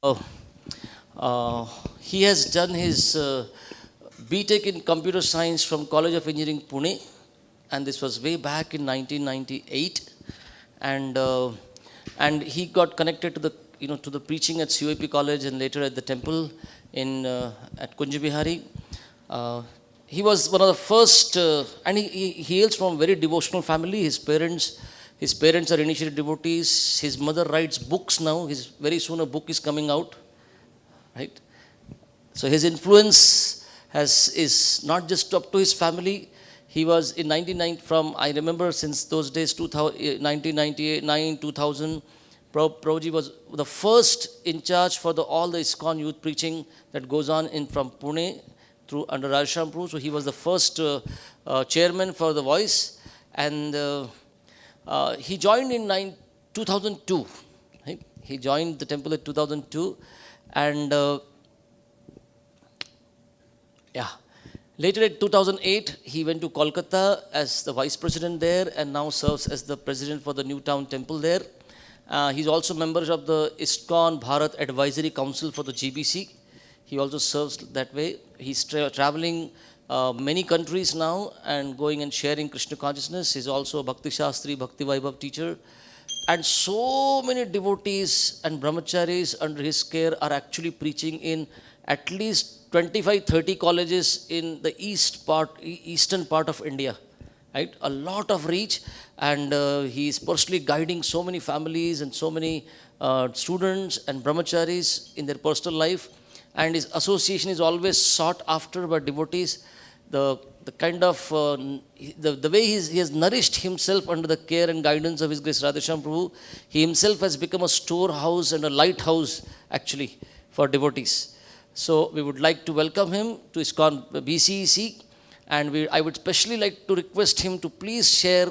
Oh, he has done his BTech in Computer Science from College of Engineering, Pune, and this was way back in 1998, and he got connected to the to the preaching at COP College and later at the temple in at Kunjabihari. Uh, he was one of the first, and he hails from a very devotional family. His parents are initiated devotees. His mother writes books now. His very soon a book is coming out, right? So his influence is not just up to his family. He was in 1990 from, I remember since those days, 1999, 2000, Prabhuji was the first in charge for all the ISKCON youth preaching that goes on in from Pune through under Rajasham Prabhu. So he was the first chairman for the voice, and he joined in 2002. Right? He joined the temple in 2002, and yeah. Later in 2008, he went to Kolkata as the vice president there and now serves as the president for the New Town Temple there. He's also member of the ISKCON Bharat Advisory Council for the GBC. He also serves that way. He's traveling many countries now and going and sharing Krishna consciousness. He's also a Bhakti Shastri, Bhakti Vaibhav teacher. And so many devotees and brahmacharis under his care are actually preaching in at least 25-30 colleges in the eastern part of India, right? A lot of reach, and he is personally guiding so many families and so many students and brahmacharis in their personal life, and his association is always sought after by devotees. The kind of the way he has nourished himself under the care and guidance of His Grace Radhesham Prabhu, he himself has become a storehouse and a lighthouse actually for devotees. So we would like to welcome him to ISKCON BCEC, and I would especially like to request him to please share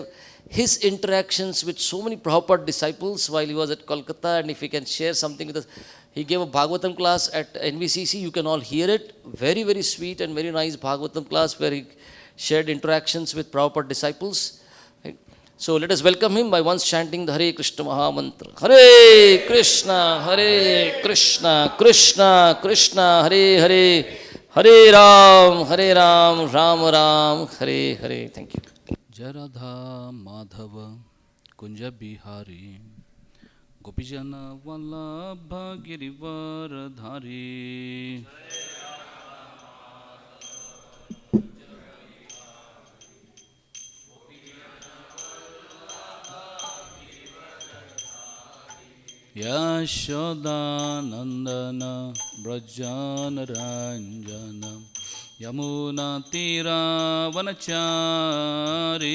his interactions with so many Prabhupada disciples while he was at Kolkata, and if he can share something with us. He gave a Bhagavatam class at NVCC, you can all hear it, very very sweet and very nice Bhagavatam class where he shared interactions with Prabhupada disciples. Right? So let us welcome him by once chanting the Hare Krishna Maha Mantra. Hare Krishna, Krishna Krishna, Hare Hare, Hare Ram, Ram Ram, Hare Hare. Thank you. Jaradha Madhava Kunja Bihari Gopijana Vallabha Girivaradhari Yashoda Nandana Brajana Ranjana Yamuna Tira Vanachari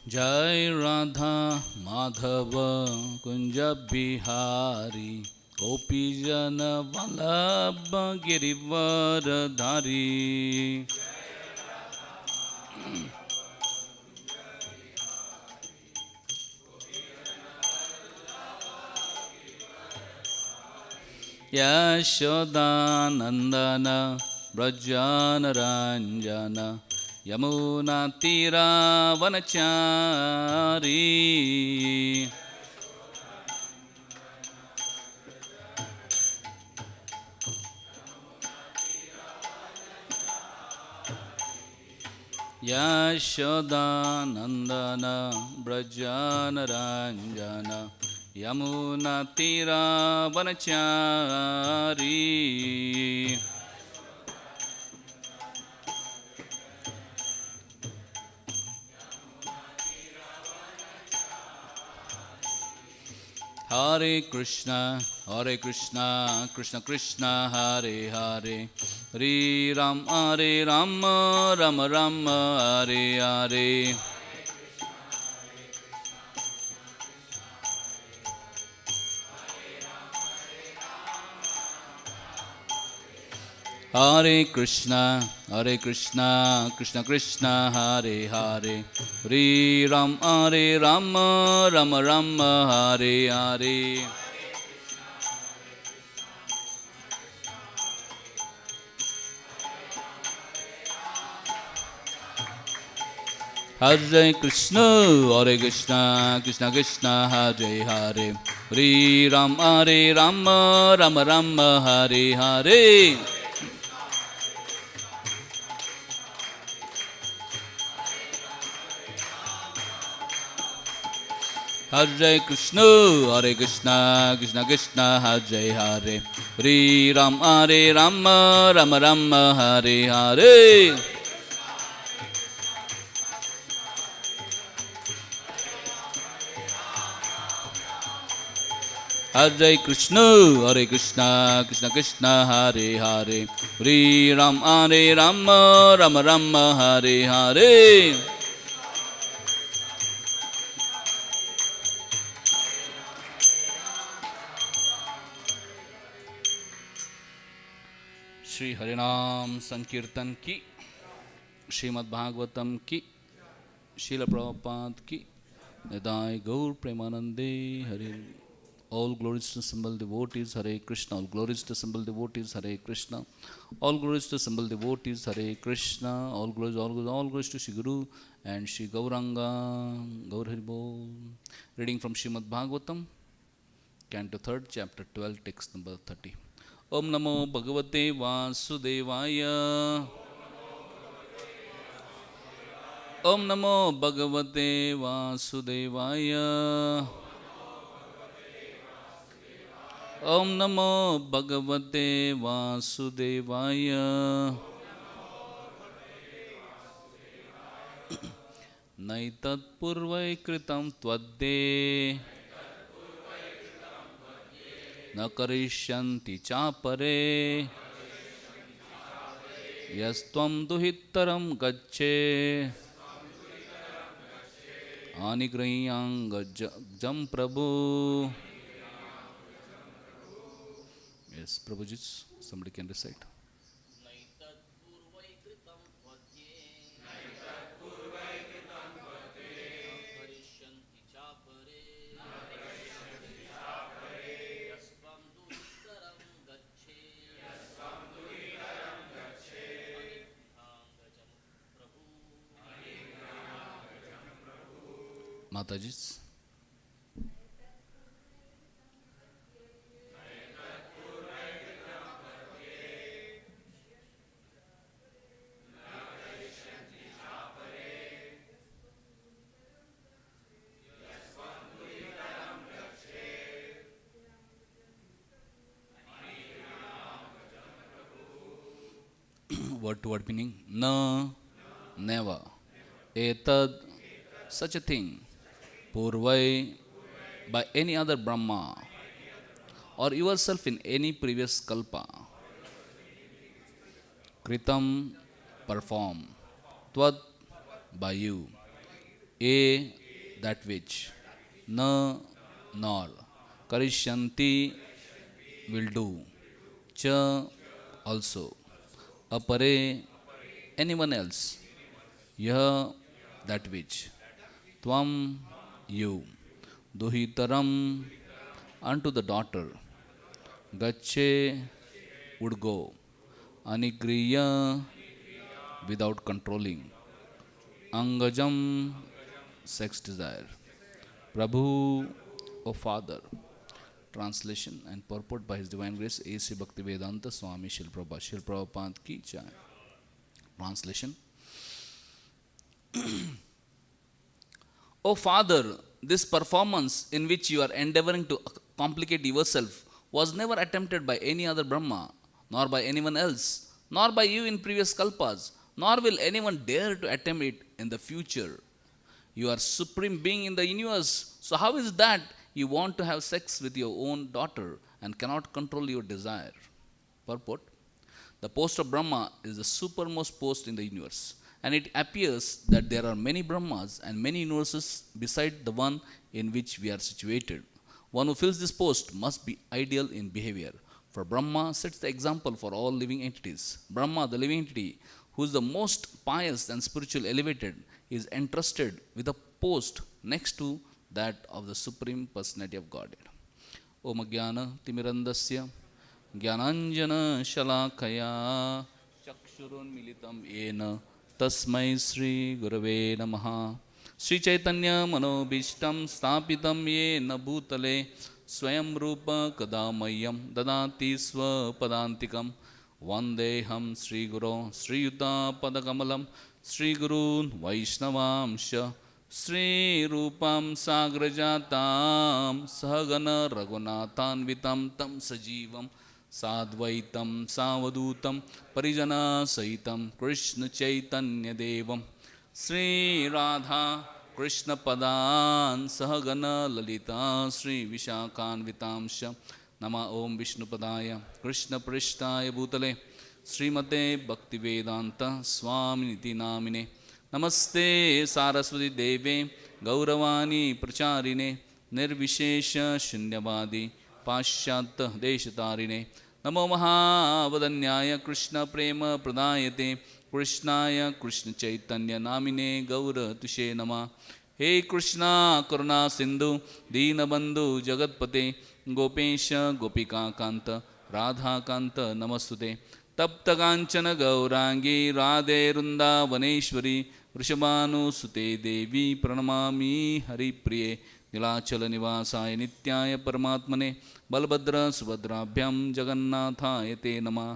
Jai Radha Madhava Kunja Bihari Gopijana Vallabha Girivaradhari Yashoda Nandana Brajana Ranjana Yamuna Tira Vanachari Yashoda Nandana Brajana Ranjana Yamuna Tira Vanachari Hare Krishna, Krishna Krishna, Hare Hare, Hare Ram, Ram Ram, Hare Hare. Hare Krishna, Krishna Krishna, Hare Hare, Hare Ram, Ram Ram, Hare Hare. Hare Krishna, Hare Krishna, Krishna Krishna, Hare Hare, Hare Rama, Rama Rama, Hare Hare. Hare Krishna, Krishna Krishna, Hare Hare, Hare Rama, Rama Rama, Hare Hare. Hare Krishna, Krishna Krishna, Hare Hare, Hare Rama, Rama Rama, Hare Hare. Shri हरिनाम संकीर्तन की, श्रीमद् भागवतम की, Srila Prabhupada ki, Nidai Gaur Premanande Hare. All glories to symbol devotees, Hare Krishna. All glories to symbol devotees, Hare Krishna. All glories to symbol devotees, Hare Krishna. All glories to Shri Guru and Shri Gauranga. Gaur Hari Bol. Reading from Srimad Bhagavatam, Canto 3rd, Chapter 12, text number 30. Om Namo Bhagavate Vasudevaya. Om Namo Bhagavate Vasudevaya. Om Namo Bhagavate Vasudevaya. Naitat purvai kritam tvadde na karishyanti chapare yastvam duhittaram gacche anigrahiyang jam prabhu. Yes, Prabhuji, somebody can recite. Mataji's. Word to word meaning. Na, never. Etad, such a thing. Purvai, by any other Brahma, or yourself in any previous kalpa. Kritam, perform. Tvad, by you. A, that which. Na, nor. Karishyanti, will do. Cha, also. Apare, anyone else. Yah, that which. Tvam, you. Duhitaram, unto the daughter. Gache, would go. Anigriya, without controlling. Angajam, sex desire. Prabhu, O Father. Translation and purport by His Divine Grace A.C. Bhaktivedanta Swami Srila Prabhupada. Srila Prabhupada ki jai. Translation. O Father, this performance in which you are endeavoring to complicate yourself was never attempted by any other Brahma, nor by anyone else, nor by you in previous kalpas, nor will anyone dare to attempt it in the future. You are supreme being in the universe, so how is that you want to have sex with your own daughter and cannot control your desire? Purport. The post of Brahma is the supermost post in the universe, and it appears that there are many Brahmas and many universes beside the one in which we are situated. One who fills this post must be ideal in behavior, for Brahma sets the example for all living entities. Brahma, the living entity, who is the most pious and spiritually elevated, is entrusted with a post next to that of the Supreme Personality of Godhead. Om Jnana Timirandasya Jnananjana Shalakaya Chakshurun Militam Yena तस्मै श्री गुरवे नमः। श्री चैतन्य मनोभीष्टं स्थापितं येन भूतले स्वयं रूप कदा मह्यं ददाति स्वपदान्तिकं। वन्देऽहं श्रीगुरो श्रीयुतापदकमलं श्रीगुरून् वैष्णवांश श्रीरूपं साग्रजातां सहगण रघुनाथान्वितं तं सजीवं साद्वैतं सावधूतं परिजनसहितं कृष्णचैतन्यदेवं श्रीराधा कृष्णपदान् सहगण ललिता श्रीविशाखान्वितांश। नमः ओं विष्णुपदाय कृष्णपृष्ठाय भूतले श्रीमते भक्तिवेदांत स्वामिनिति नामिने। नमस्ते सारस्वती देवे गौरवाणी प्रचारिणे निर्विशेष शून्यवादी पाश्चात्य देशतारिणे। नमो महावदन्याय कृष्ण प्रेम प्रदायते कृष्णाय कृष्ण चैतन्य नामिने गौरतुषे नमः। हे कृष्णा करुणा सिंधु दीनबंधु जगतपते गोपेश गोपिका कांत राधा कांत नमस्तुते। तप्त कांचन गौरांगी राधे वृंदावनेश्वरी वृषभानुसुते देवी प्रणमामि हरिप्रिये। नीलाचल निवासाय नित्याय परमात्मने बलभद्र सुभद्राभ्यां जगन्नाथाय ते नमः।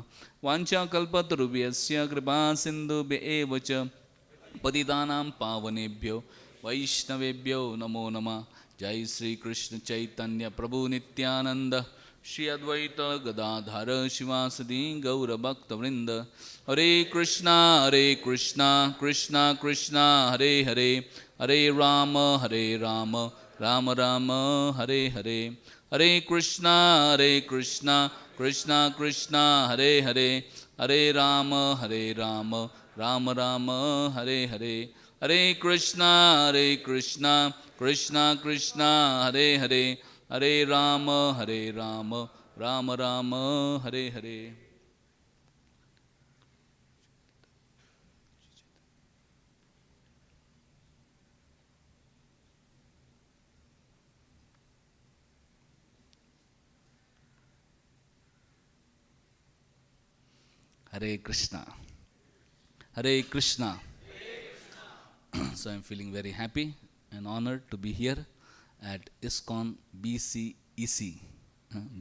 वाञ्छाकल्पतरुभ्यस्य कृपा सिन्धुभ्येव च पतितानां पावनेभ्यो वैष्णवेभ्यो नमो नमः। जय श्री कृष्ण चैतन्य प्रभु नित्यानंद श्री अद्वैत गदाधर शिवासदि गौरभक्तवृंद। हरे कृष्णा कृष्णा कृष्णा हरे हरे हरे राम राम राम हरे हरे। हरे कृष्णा कृष्णा कृष्णा हरे हरे हरे राम राम राम हरे हरे। हरे Krishna Krishna Krishna Hare Hare Hare Ram Ram Ram Hare Hare. Hare Krishna. Hare Krishna. So I'm feeling very happy and honored to be here at ISKCON BCEC,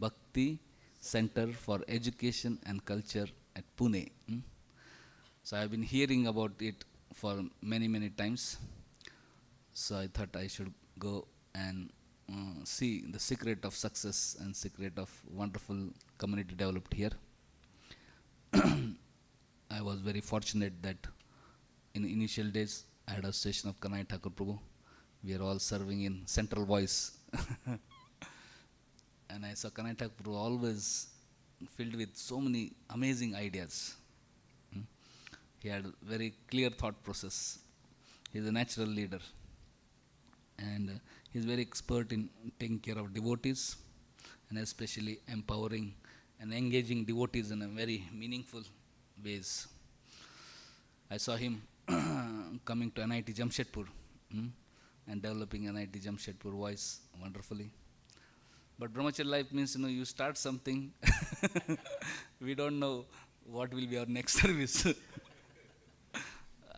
Bhakti Center for Education and Culture at Pune. So I've been hearing about it for many times. So I thought I should go and see the secret of success and secret of wonderful community developed here. I was very fortunate that in initial days I had a session of Kanai Thakur Prabhu. We are all serving in Central Voice. And I saw Kanai Thakur Prabhu always filled with so many amazing ideas. He had a very clear thought process. He is a natural leader. And he is very expert in taking care of devotees and especially empowering and engaging devotees in a very meaningful ways. I saw him coming to NIT Jamshedpur and developing NIT Jamshedpur voice wonderfully. But brahmacharya life means, you start something, we don't know what will be our next service.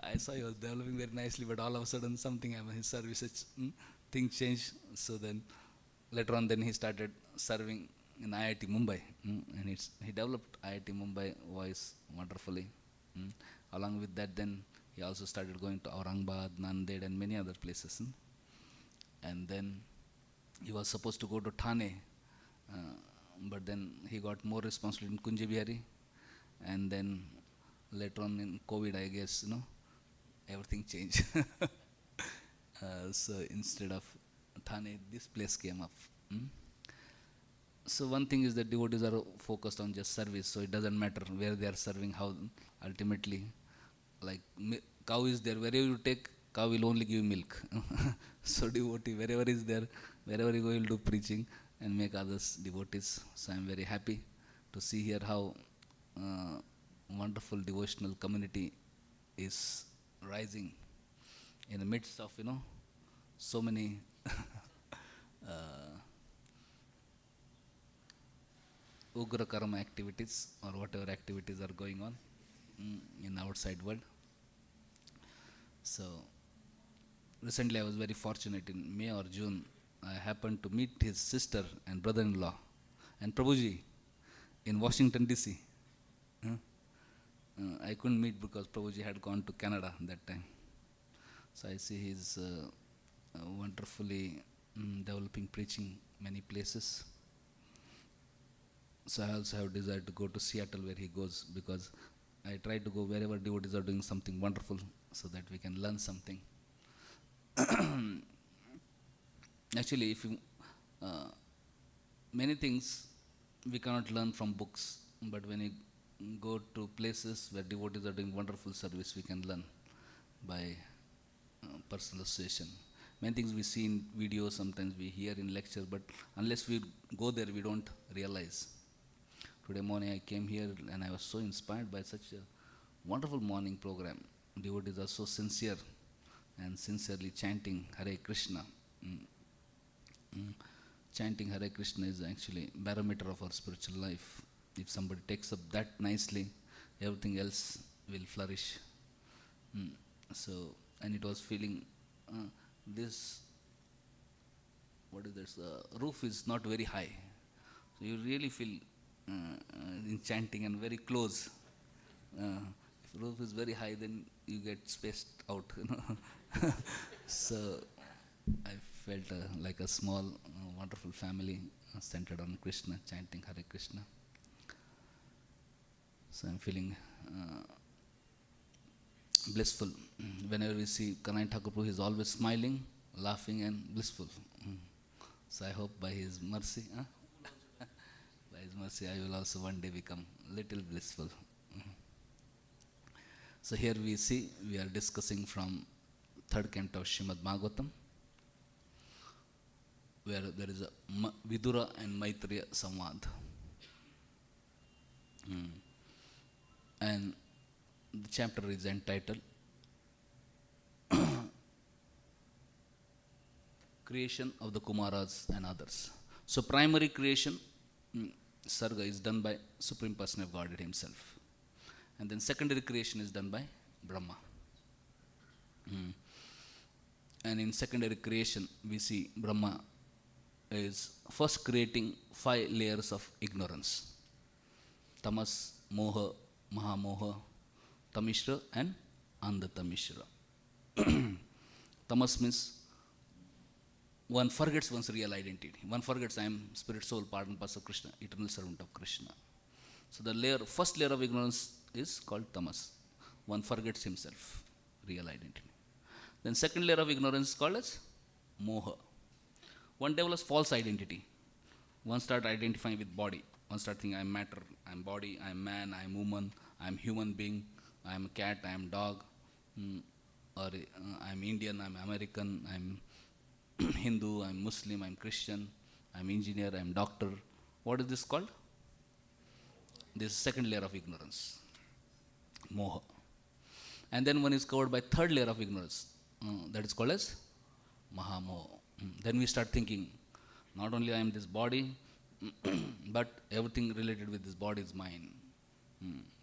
I saw he was developing very nicely, but all of a sudden something happened, his services, things changed. So then later on then he started serving in IIT Mumbai, and he developed IIT Mumbai voice wonderfully. Along with that, then he also started going to Aurangabad, Nanded, and many other places. And then he was supposed to go to Thane, but then he got more responsibility in Kunj Bihari. And then later on in COVID, I guess, everything changed. So instead of Thane, this place came up. So one thing is that devotees are focused on just service, so it doesn't matter where they are serving, how ultimately, like cow is there, wherever you take, cow will only give milk. So devotee, wherever is there, wherever you go, he will do preaching and make others devotees. So I am very happy to see here how wonderful devotional community is rising in the midst of, so many ugra karma activities or whatever activities are going on in outside world. So recently I was very fortunate in May or June. I happened to meet his sister and brother-in-law and Prabhuji in Washington DC. I couldn't meet because Prabhuji had gone to Canada that time. So I see he's wonderfully developing preaching many places. So I also have desire to go to Seattle where he goes, because I try to go wherever devotees are doing something wonderful so that we can learn something. Actually, if you, many things we cannot learn from books, but when you go to places where devotees are doing wonderful service, we can learn by personal association. Many things we see in videos, sometimes we hear in lectures, but unless we go there, we don't realize. Today morning I came here and I was so inspired by such a wonderful morning program. Devotees are so sincere and sincerely chanting Hare Krishna. Chanting Hare Krishna is actually barometer of our spiritual life. If somebody takes up that nicely, everything else will flourish. So, and it was feeling this, what is this, roof is not very high. So you really feel in chanting and very close. If roof is very high, then you get spaced out, So I felt like a small, wonderful family centered on Krishna, chanting Hare Krishna. So I'm feeling blissful. Whenever we see Kanai Thakur Prabhu, he is always smiling, laughing and blissful. So I hope by his mercy, by his mercy I will also one day become little blissful. So here we see, we are discussing from third canto of Srimad Bhagavatam, where there is a Vidura and Maitreya Samvad. And the chapter is entitled Creation of the Kumaras and Others. So primary creation, Sarga, is done by Supreme Person of Godhead himself. And then secondary creation is done by Brahma. And in secondary creation, we see Brahma is first creating 5 layers of ignorance. Tamas, Moha, Mahamoha, Tamishra and Andatamishra. Tamas means one forgets one's real identity. One forgets I am spirit, soul, part and parcel of Krishna, eternal servant of Krishna. So the first layer of ignorance is called tamas. One forgets himself, real identity. Then second layer of ignorance is called as moha. One develops false identity. One starts identifying with body. One starts thinking I am matter, I am body, I am man, I am woman, I am human being, I am a cat, I am dog, or I am Indian, I am American, I am Hindu, I am Muslim, I am Christian, I am engineer, I am doctor. What is this called? This second layer of ignorance, moha. And then one is covered by third layer of ignorance, that is called as mahamoha. Then we start thinking, not only I am this body, but everything related with this body is mine.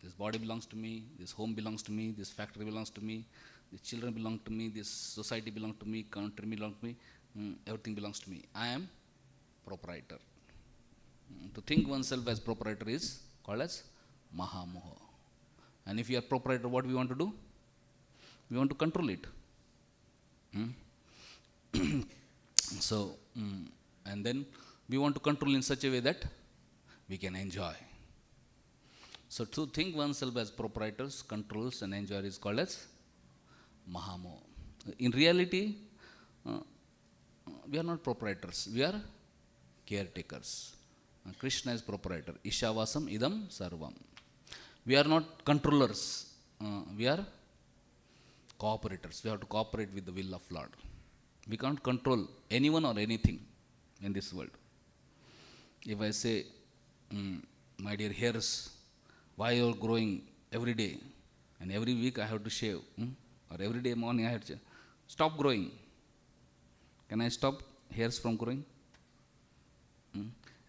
This body belongs to me, this home belongs to me, this factory belongs to me, these children belong to me, this society belongs to me, country belongs to me, everything belongs to me. I am proprietor. To think oneself as proprietor is called as mahamoha. And if you are proprietor, what we want to do? We want to control it. So, and then we want to control in such a way that we can enjoy. So to think oneself as proprietors, controls and enjoyer is called as mahamoha. In reality, we are not proprietors, we are caretakers. Krishna is proprietor. Ishavasam idam sarvam. We are not controllers, we are cooperators. We have to cooperate with the will of Lord. We can't control anyone or anything in this world. If I say, my dear hairs, why you are growing every day and every week I have to shave, or every day morning I have to stop growing. Can I stop hairs from growing?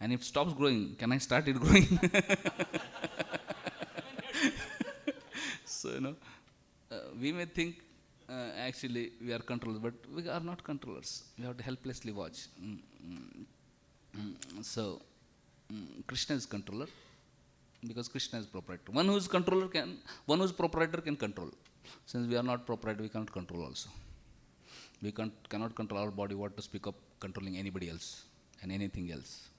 And if it stops growing, can I start it growing? So, we may think Actually, we are controllers, but we are not controllers. We have to helplessly watch. So, Krishna is controller because Krishna is proprietor. One who is proprietor can control. Since we are not proprietor, we cannot control also. We cannot control our body, what to speak of controlling anybody else and anything else.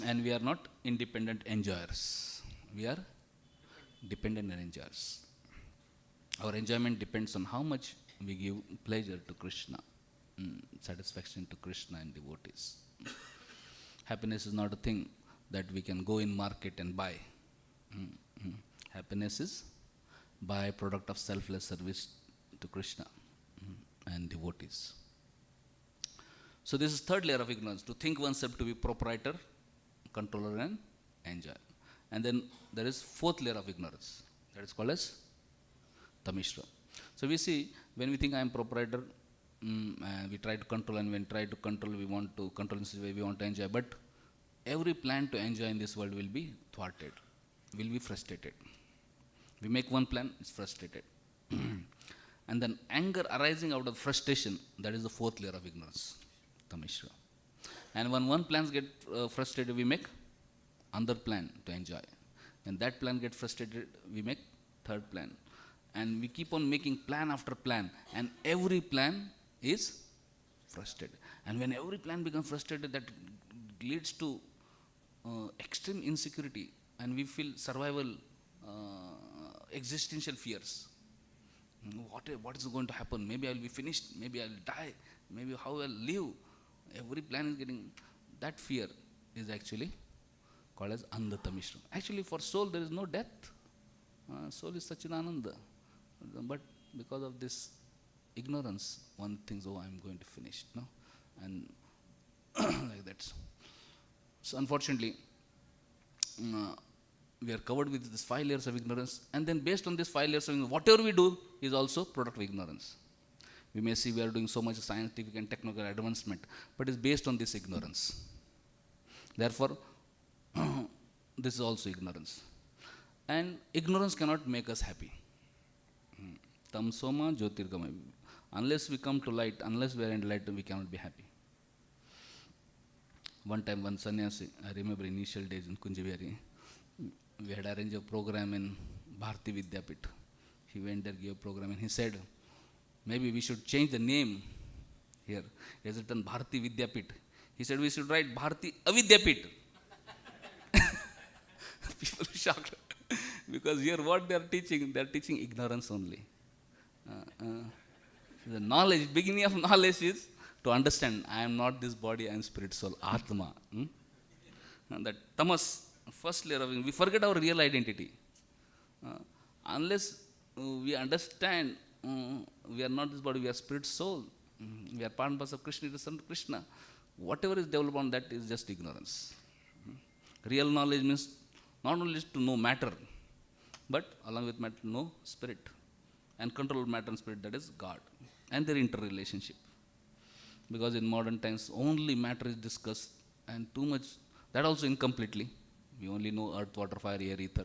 And we are not independent enjoyers. We are dependent enjoyers. Our enjoyment depends on how much we give pleasure to Krishna, satisfaction to Krishna and devotees. Happiness is not a thing that we can go in market and buy. Happiness is byproduct of selfless service to Krishna and devotees. So this is third layer of ignorance, to think oneself to be proprietor, controller and enjoyer. And then there is fourth layer of ignorance, that is called as Tamishra. So we see, when we think I am proprietor, and we try to control, and when we try to control, we want to control in such a way, we want to enjoy. But every plan to enjoy in this world will be thwarted, will be frustrated. We make one plan, it's frustrated. And then anger arising out of frustration, that is the fourth layer of ignorance, Tamishra. And when one plan gets frustrated, we make another plan to enjoy. When that plan gets frustrated, we make third plan. And we keep on making plan after plan, and every plan is frustrated. And when every plan becomes frustrated, that leads to extreme insecurity, and we feel survival, existential fears. What is going to happen? Maybe I will be finished, maybe I will die, maybe how I will live. Every plan is getting, that fear is actually called as Andatamishra. Actually, for soul there is no death. Soul is Sachidananda. But because of this ignorance, one thinks, oh, I am going to finish. No? And like that. So unfortunately, we are covered with these 5 layers of ignorance, and then based on these 5 layers of ignorance, whatever we do is also product of ignorance. We may see we are doing so much scientific and technical advancement, but it's based on this ignorance. Therefore, this is also ignorance. And ignorance cannot make us happy. Tamsoma Jyotirgamaya. Unless we come to light, unless we are in light, we cannot be happy. One time, one sannyasi, I remember initial days in Kunjaveri, we had arranged a program in Bhaktivedanta Swami Srila Prabhupada. He went there, gave a program, and he said, maybe we should change the name here. He has written Bharati Vidyapit. He said we should write Bharati Avidyapit. People are shocked. Because here what they are teaching ignorance only. The knowledge, beginning of knowledge is to understand, I am not this body, I am spirit, soul, Atma. And that tamas, first layer of, we forget our real identity. Unless we understand, we are not this body, we are spirit, soul. We are part and parcel of Krishna, it is son of Krishna. Whatever is developed on that is just ignorance. Real knowledge means not only to know matter, but along with matter to know spirit. And control matter and spirit, that is God. And their interrelationship. Because in modern times, only matter is discussed, and too much, that also incompletely. We only know earth, water, fire, air, ether.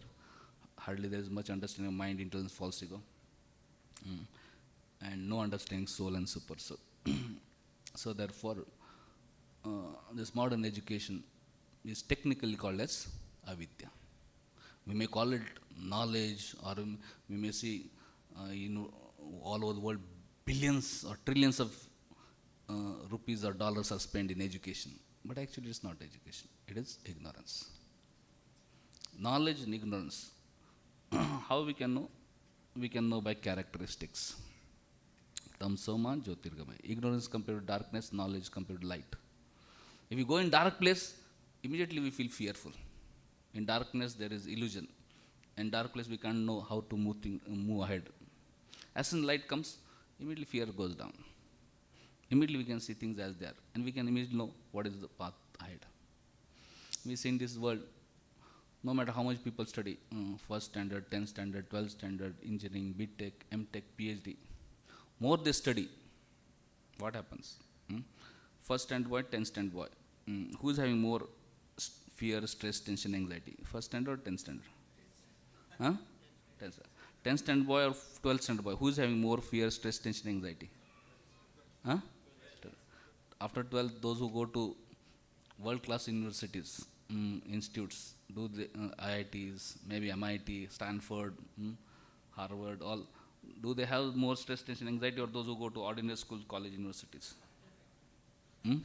Hardly there is much understanding of mind, intelligence, false ego. And no understanding soul and super soul. So therefore, this modern education is technically called as avidya. We may call it knowledge, or we may see, all over the world, billions or trillions of rupees or dollars are spent in education. But actually it's not education, it is ignorance. Knowledge and ignorance. How we can know? We can know by characteristics. Tamsoma Jyotirgamaya. Ignorance compared to darkness, knowledge compared to light. If you go in dark place, immediately we feel fearful. In darkness there is illusion. In dark place we can't know how to move ahead. As soon as light comes, immediately fear goes down. Immediately we can see things as they are, and we can immediately know what is the path ahead. We see in this world, no matter how much people study, first standard, 10th standard, 12th standard, engineering, BTech, MTech, PhD, more they study, what happens? First standard boy, 10th standard boy. Who is having more fear, stress, tension, anxiety? First standard or 10th standard? 10th standard. 10th standard boy or 12th standard boy? Who is having more fear, stress, tension, anxiety? Huh? After 12th, those who go to world-class universities, institutes, do the IITs, maybe MIT, Stanford, Harvard, all, do they have more stress, tension, anxiety, or those who go to ordinary schools, college, universities? Hmm?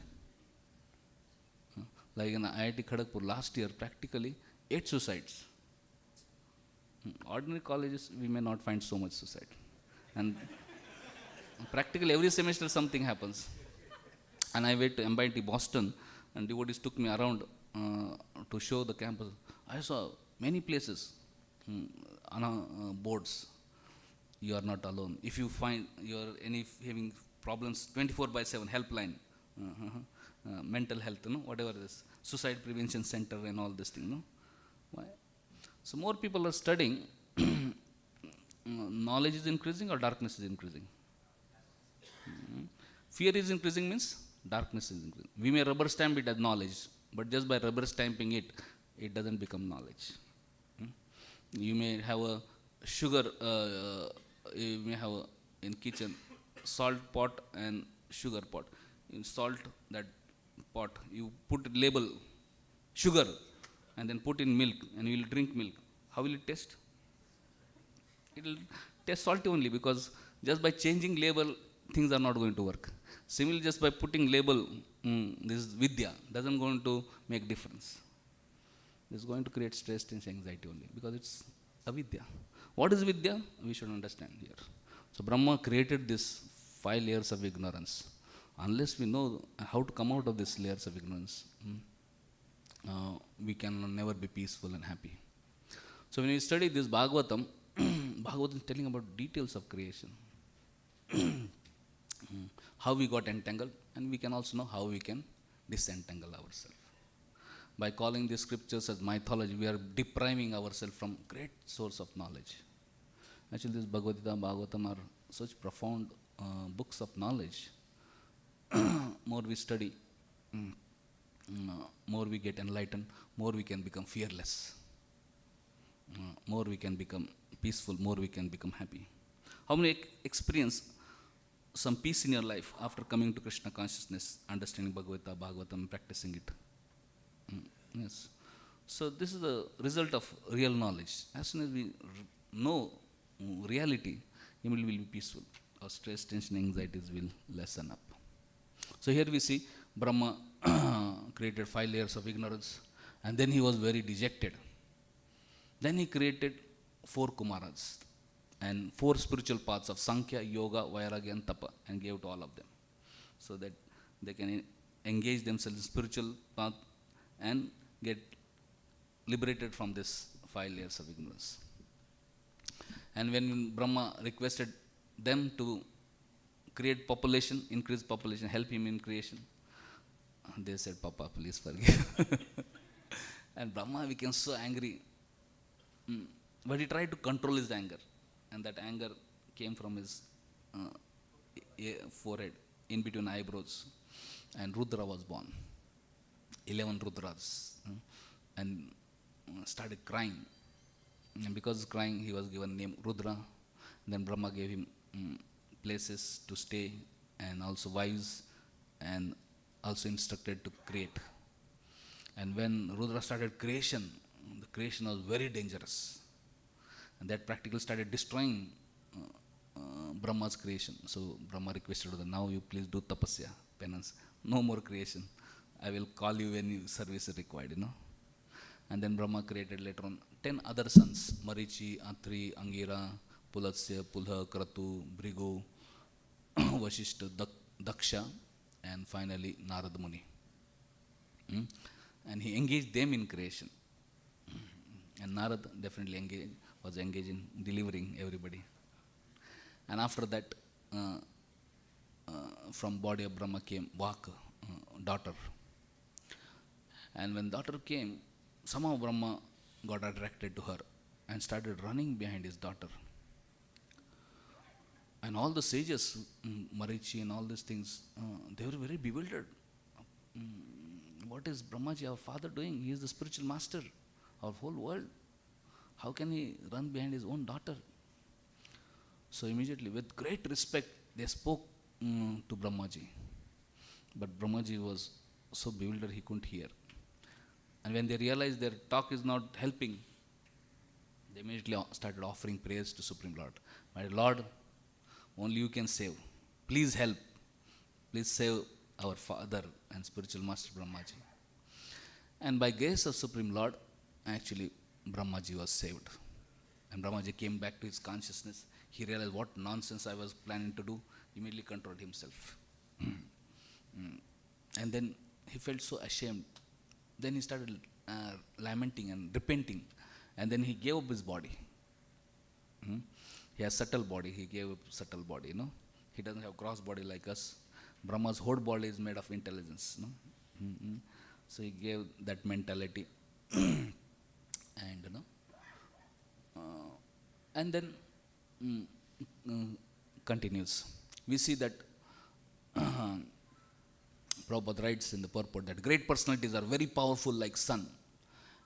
Like in IIT Kharagpur last year, practically 8 suicides. Ordinary colleges, we may not find so much suicide. And practically every semester something happens. And I went to MIT Boston, and devotees took me around to show the campus. I saw many places on boards. You are not alone. If you find you are having problems, 24/7 helpline, mental health, whatever it is, suicide prevention center and all this thing. Why? So more people are studying. Knowledge is increasing or darkness is increasing? Fear is increasing means darkness is increasing. We may rubber stamp it as knowledge, but just by rubber stamping it, it doesn't become knowledge. You may have a sugar, you may have in kitchen salt pot and sugar pot. In salt that pot, you put label sugar and then put in milk and you will drink milk. How will it taste? It will taste salty only, because just by changing label, things are not going to work. Similarly, just by putting label, this is Vidya, doesn't going to make difference. It's going to create stress, tension, anxiety only, because it's avidya. What is Vidya? We should understand here. So Brahma created these 5 layers of ignorance. Unless we know how to come out of these layers of ignorance, we can never be peaceful and happy. So when we study this Bhagavatam, Bhagavatam is telling about details of creation. How we got entangled, and we can also know how we can disentangle ourselves. By calling these scriptures as mythology, we are depriving ourselves from great source of knowledge. Actually, this Bhagavad Gita, Bhagavatam are such profound books of knowledge. More we study, more we get enlightened, more we can become fearless. More we can become peaceful, more we can become happy. How many experience some peace in your life after coming to Krishna consciousness, understanding Bhagavad Gita, Bhagavatam, practicing it? Yes. So this is the result of real knowledge. As soon as we know reality, we will be peaceful. Our stress, tension, anxieties will lessen up. So here we see Brahma created 5 layers of ignorance, and then he was very dejected. Then he created 4 Kumaras and 4 spiritual paths of Sankhya, Yoga, Vairagya and Tapa, and gave to all of them, so that they can engage themselves in spiritual path and get liberated from this 5 layers of ignorance. And when Brahma requested them to create population, increase population, help him in creation, they said, Papa, please forgive. And Brahma became so angry. But he tried to control his anger. And that anger came from his forehead, in between eyebrows. And Rudra was born. 11 Rudras. And started crying. And because of crying, he was given name Rudra. Then Brahma gave him places to stay, and also wives, and also instructed to create. And when Rudra started creation, the creation was very dangerous. And that practically started destroying Brahma's creation. So Brahma requested Rudra, now you please do tapasya, penance. No more creation. I will call you when service is required, And then Brahma created later on 10 other sons, Marichi, Atri, Angira, Pulatsya, Pulha, Kratu, Brigu, Vashishta, Daksha, and finally Narada Muni. And he engaged them in creation. And Narada definitely was engaged in delivering everybody. And after that, from body of Brahma came Vaka, daughter. And when daughter came, somehow Brahma got attracted to her and started running behind his daughter. And all the sages, Marichi and all these things, they were very bewildered. What is Brahmaji, our father, doing? He is the spiritual master of whole world. How can he run behind his own daughter? So immediately, with great respect, they spoke to Brahmaji. But Brahmaji was so bewildered he couldn't hear. And when they realized their talk is not helping, they immediately started offering prayers to Supreme Lord. My Lord, only you can save. Please help. Please save our father and spiritual master Brahmaji. And by grace of Supreme Lord, actually Brahmaji was saved. And Brahmaji came back to his consciousness. He realized what nonsense I was planning to do, immediately controlled himself. And then he felt so ashamed. Then he started lamenting and repenting. And then he gave up his body. He has subtle body. He gave up subtle body, He doesn't have gross body like us. Brahma's whole body is made of intelligence, So he gave that mentality. And then continues. We see that Prabhupada writes in the purport that great personalities are very powerful like sun,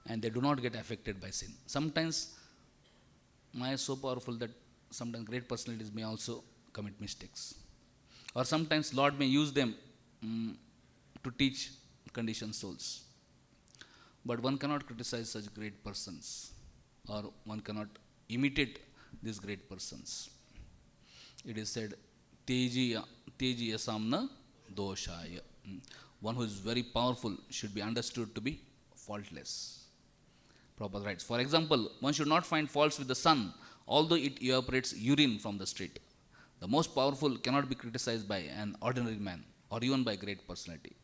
and they do not get affected by sin. Sometimes Maya is so powerful that sometimes great personalities may also commit mistakes. Or sometimes Lord may use them to teach conditioned souls. But one cannot criticize such great persons, or one cannot imitate these great persons. It is said, Teji Yasamna Doshaya. One who is very powerful should be understood to be faultless. Prabhupada writes, for example, one should not find faults with the sun, although it evaporates urine from the street. The most powerful cannot be criticized by an ordinary man or even by great personality.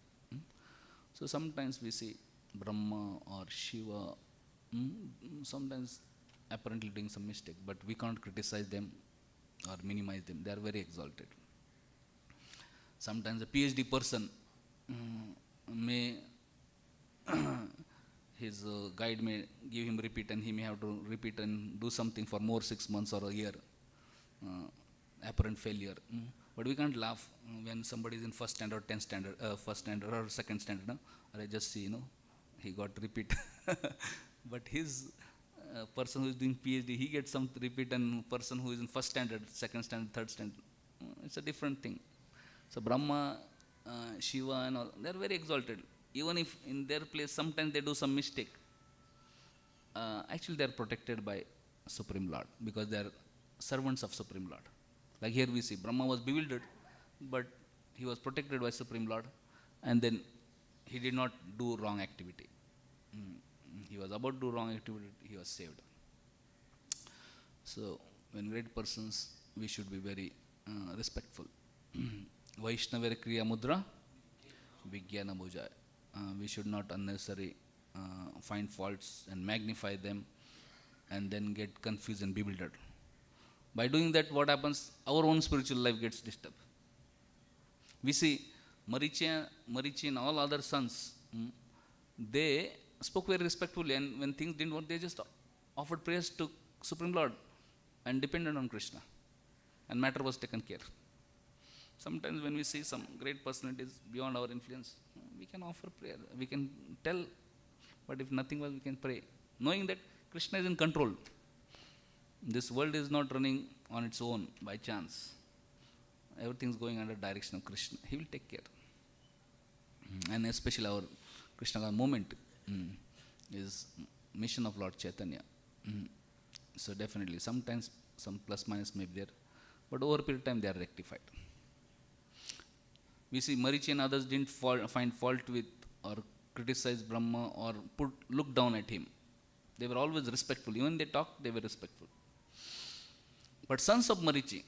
So sometimes we see Brahma or Shiva, sometimes apparently doing some mistake, but we can't criticize them or minimize them. They are very exalted. Sometimes a PhD person may, his guide may give him repeat, and he may have to repeat and do something for more 6 months or a year. Apparent failure. But we can't laugh when somebody is in first standard, 10th standard, first standard or second standard. Or I just see, he got repeat. But his person who is doing PhD, he gets some repeat, and person who is in first standard, second standard, third standard, it's a different thing. So Brahma, Shiva and all, they are very exalted. Even if in their place sometimes they do some mistake, actually they are protected by Supreme Lord, because they are servants of Supreme Lord. Like here we see, Brahma was bewildered, but he was protected by Supreme Lord, and then he did not do wrong activity. He was about to do wrong activity, he was saved. So, when great persons, we should be very respectful. Vaishnava Kriya Mudra, Vijnana Bhujaya. We should not unnecessarily find faults and magnify them and then get confused and bewildered. By doing that, what happens? Our own spiritual life gets disturbed. We see Marichi and all other sons, they spoke very respectfully, and when things didn't work, they just offered prayers to Supreme Lord and depended on Krishna, and matter was taken care. Sometimes when we see some great personalities beyond our influence, we can offer prayer, we can tell, but if nothing was, we can pray, knowing that Krishna is in control. This world is not running on its own by chance. Everything is going under direction of Krishna. He will take care. And especially our Krishna movement is mission of Lord Chaitanya. So definitely, sometimes some plus minus may be there, but over a period of time they are rectified. We see Marichi and others didn't find fault with or criticize Brahma or look down at him. They were always respectful. Even they talked, they were respectful. But sons of Marichi,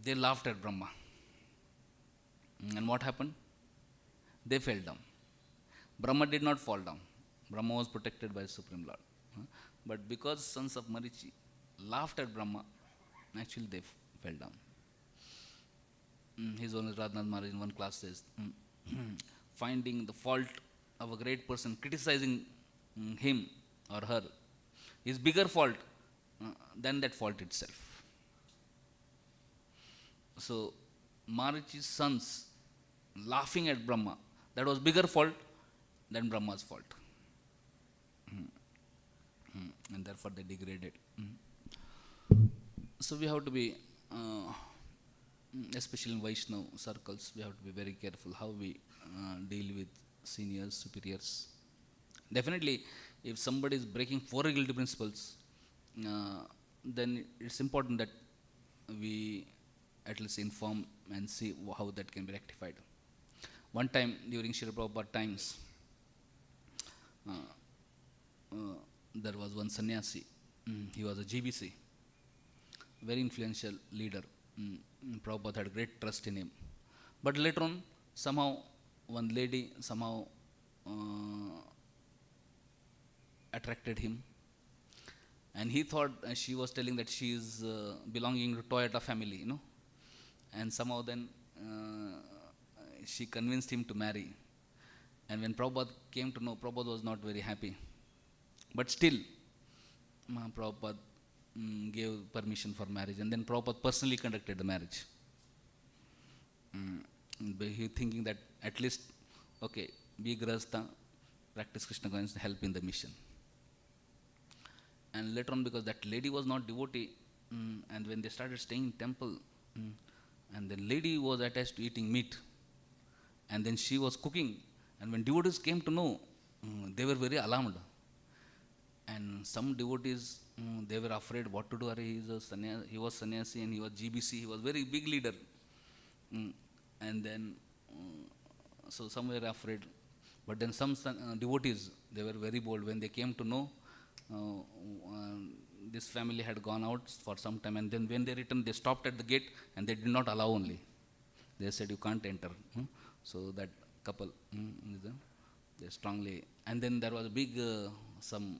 they laughed at Brahma. And what happened? They fell down. Brahma did not fall down. Brahma was protected by Supreme Lord. But because sons of Marichi laughed at Brahma, actually they fell down. His Holiness Radhanath Maharaj in one class says, finding the fault of a great person, criticizing him or her, is bigger fault than that fault itself. So, Marichi's sons laughing at Brahma, that was bigger fault than Brahma's fault. And therefore they degraded. So we have to be especially in Vaishnav circles, we have to be very careful how we deal with seniors, superiors. Definitely, if somebody is breaking four regularity principles, then it's important that we at least inform and see how that can be rectified. One time during Srila Prabhupada times, there was one sannyasi. He was a GBC, very influential leader. Prabhupada had great trust in him. But later on, somehow, one lady somehow attracted him. And he thought she was telling that she is belonging to Toyota family, And somehow then she convinced him to marry. And when Prabhupada came to know, Prabhupada was not very happy. But still, Prabhupada gave permission for marriage. And then Prabhupada personally conducted the marriage. He thinking that at least, okay, be grahastha, practice Krishna consciousness, help in the mission. And later on, because that lady was not devotee, and when they started staying in temple, and the lady was attached to eating meat, and then she was cooking, and when devotees came to know, they were very alarmed. And some devotees, they were afraid what to do. He was sannyasi and he was GBC, he was very big leader. And then, so some were afraid. But then some devotees, they were very bold. When they came to know, this family had gone out for some time, and then when they returned, they stopped at the gate and they did not allow only. They said, you can't enter. So that couple, they strongly, and then there was a big, some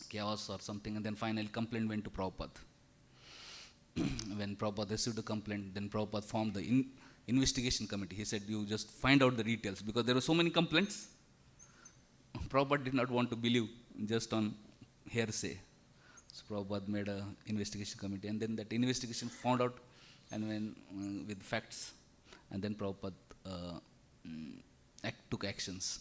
chaos or something, and then finally complaint went to Prabhupada. When Prabhupada received the complaint, then Prabhupada formed the investigation committee. He said, you just find out the details, because there were so many complaints. Prabhupada did not want to believe just on hearsay. So Prabhupada made an investigation committee, and then that investigation found out, and when with facts, and then Prabhupada took actions.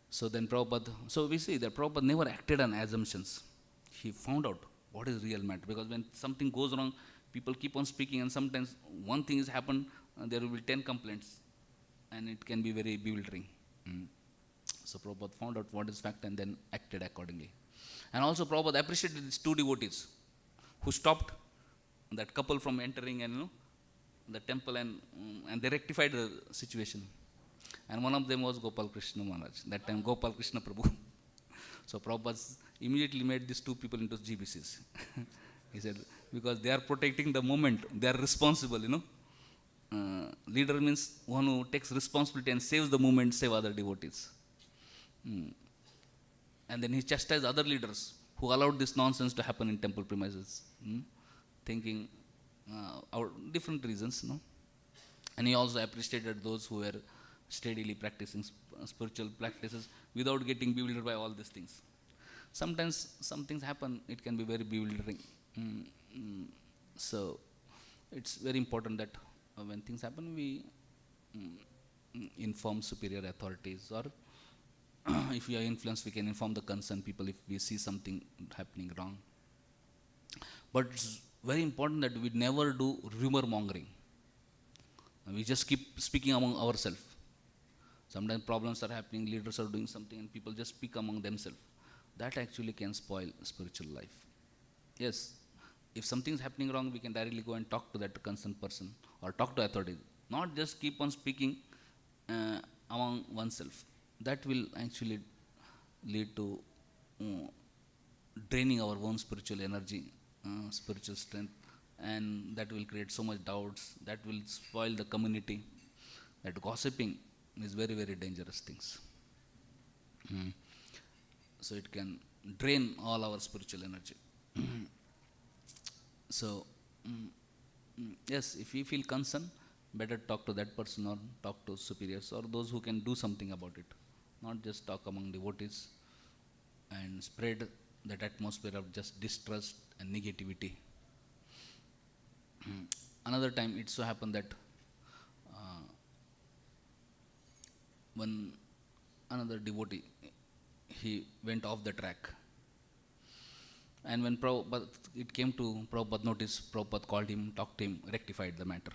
So then Prabhupada, so we see that Prabhupada never acted on assumptions. He found out what is real matter, because when something goes wrong, people keep on speaking, and sometimes one thing has happened, there will be 10 complaints, and it can be very bewildering. So Prabhupada found out what is fact and then acted accordingly. And also Prabhupada appreciated these two devotees who stopped that couple from entering and the temple, and they rectified the situation. And one of them was Gopal Krishna Maharaj, that time Gopal Krishna Prabhu. So Prabhupada immediately made these two people into GBCs. He said, because they are protecting the moment, they are responsible, Leader means one who takes responsibility and saves the moment, save other devotees. And then he chastised other leaders who allowed this nonsense to happen in temple premises, thinking our different reasons, And he also appreciated those who were steadily practicing spiritual practices without getting bewildered by all these things. Sometimes some things happen, it can be very bewildering. So it's very important that when things happen, we inform superior authorities, or if we are influenced, we can inform the concerned people if we see something happening wrong. But it's very important that we never do rumor mongering. We just keep speaking among ourselves. Sometimes problems are happening, leaders are doing something, and people just speak among themselves. That actually can spoil spiritual life. Yes, if something is happening wrong, we can directly go and talk to that concerned person or talk to authorities. Not just keep on speaking among oneself. That will actually lead to draining our own spiritual energy, spiritual strength, and that will create so much doubts. That will spoil the community. That gossiping is very, very dangerous things. So it can drain all our spiritual energy. So, yes, if we feel concerned, better talk to that person or talk to superiors or those who can do something about it. Not just talk among devotees and spread that atmosphere of just distrust and negativity. Another time it so happened that when another devotee, he went off the track, And when Prabhupada, it came to Prabhupada notice, Prabhupada called him, talked to him, rectified the matter.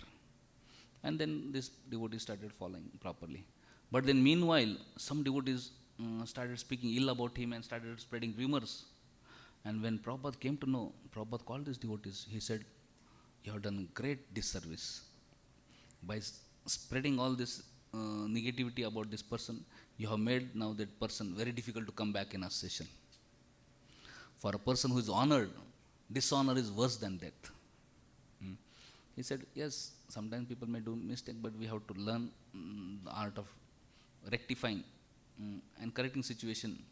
And then this devotee started following properly. But then meanwhile, some devotees started speaking ill about him and started spreading rumors. And when Prabhupada came to know, Prabhupada called these devotees, he said, you have done great disservice. By spreading all this negativity about this person, you have made now that person very difficult to come back in a session. For a person who is honored, dishonor is worse than death. He said, yes, sometimes people may do mistake, but we have to learn the art of rectifying and correcting situation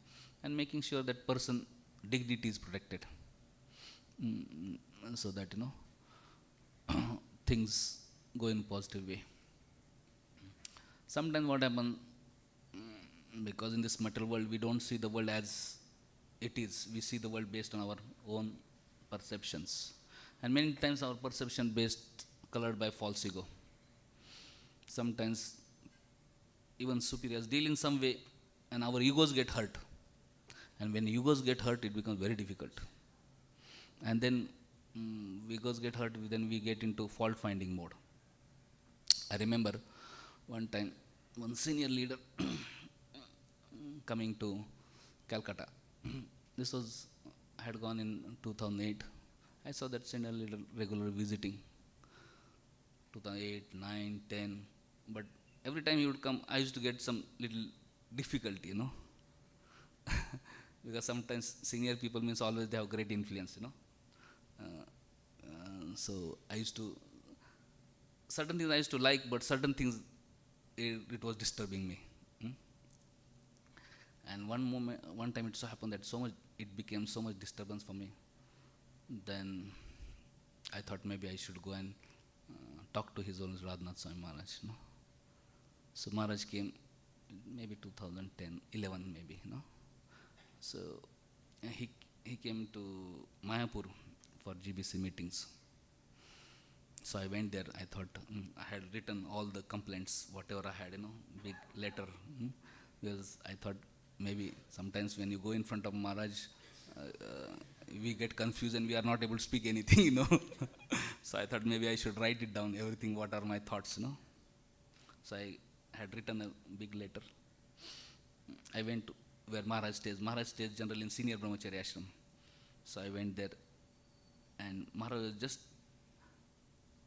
and making sure that person dignity is protected. So that, things go in positive way. Sometimes what happens, because in this material world we don't see the world as it is. We see the world based on our own perceptions. And many times our perception based, colored by false ego. Sometimes even superiors deal in some way and our egos get hurt. And when egos get hurt, it becomes very difficult. And then egos get hurt, then we get into fault finding mode. I remember one time, one senior leader coming to Calcutta. This was, I had gone in 2008. I saw that senior leader regularly visiting. 2008, 9, 10. But every time he would come, I used to get some little difficulty, because sometimes senior people means always they have great influence, so I used to, certain things I used to like, but certain things, it was disturbing me. And one time it so happened that it became so much disturbance for me. Then I thought maybe I should go and talk to His Holiness Radhanath Swami Maharaj. So Maharaj came maybe 2010, 11 maybe. So he came to Mayapur for GBC meetings. So I went there. I thought I had written all the complaints, whatever I had, big letter. Because I thought maybe sometimes when you go in front of Maharaj, we get confused and we are not able to speak anything, So I thought maybe I should write it down, everything, what are my thoughts, So I had written a big letter. I went to where Maharaj stays. Maharaj stays generally in senior brahmachari ashram. So I went there and Maharaj was just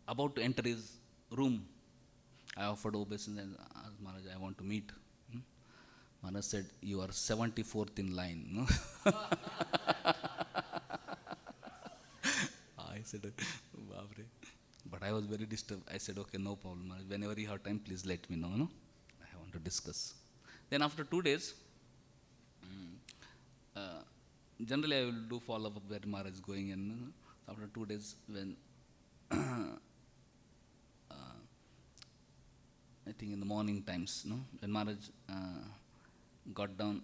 about to enter his room. I offered obeisance and asked Maharaj, I want to meet. Maharaj said, you are 74th in line. I said, Babre. But I was very disturbed. I said, okay, no problem. Maharaj. Whenever you have time, please let me know. I want to discuss. Then after 2 days, generally I will do follow-up where Maharaj is going. And after 2 days, when I think in the morning times, when Maharaj got down,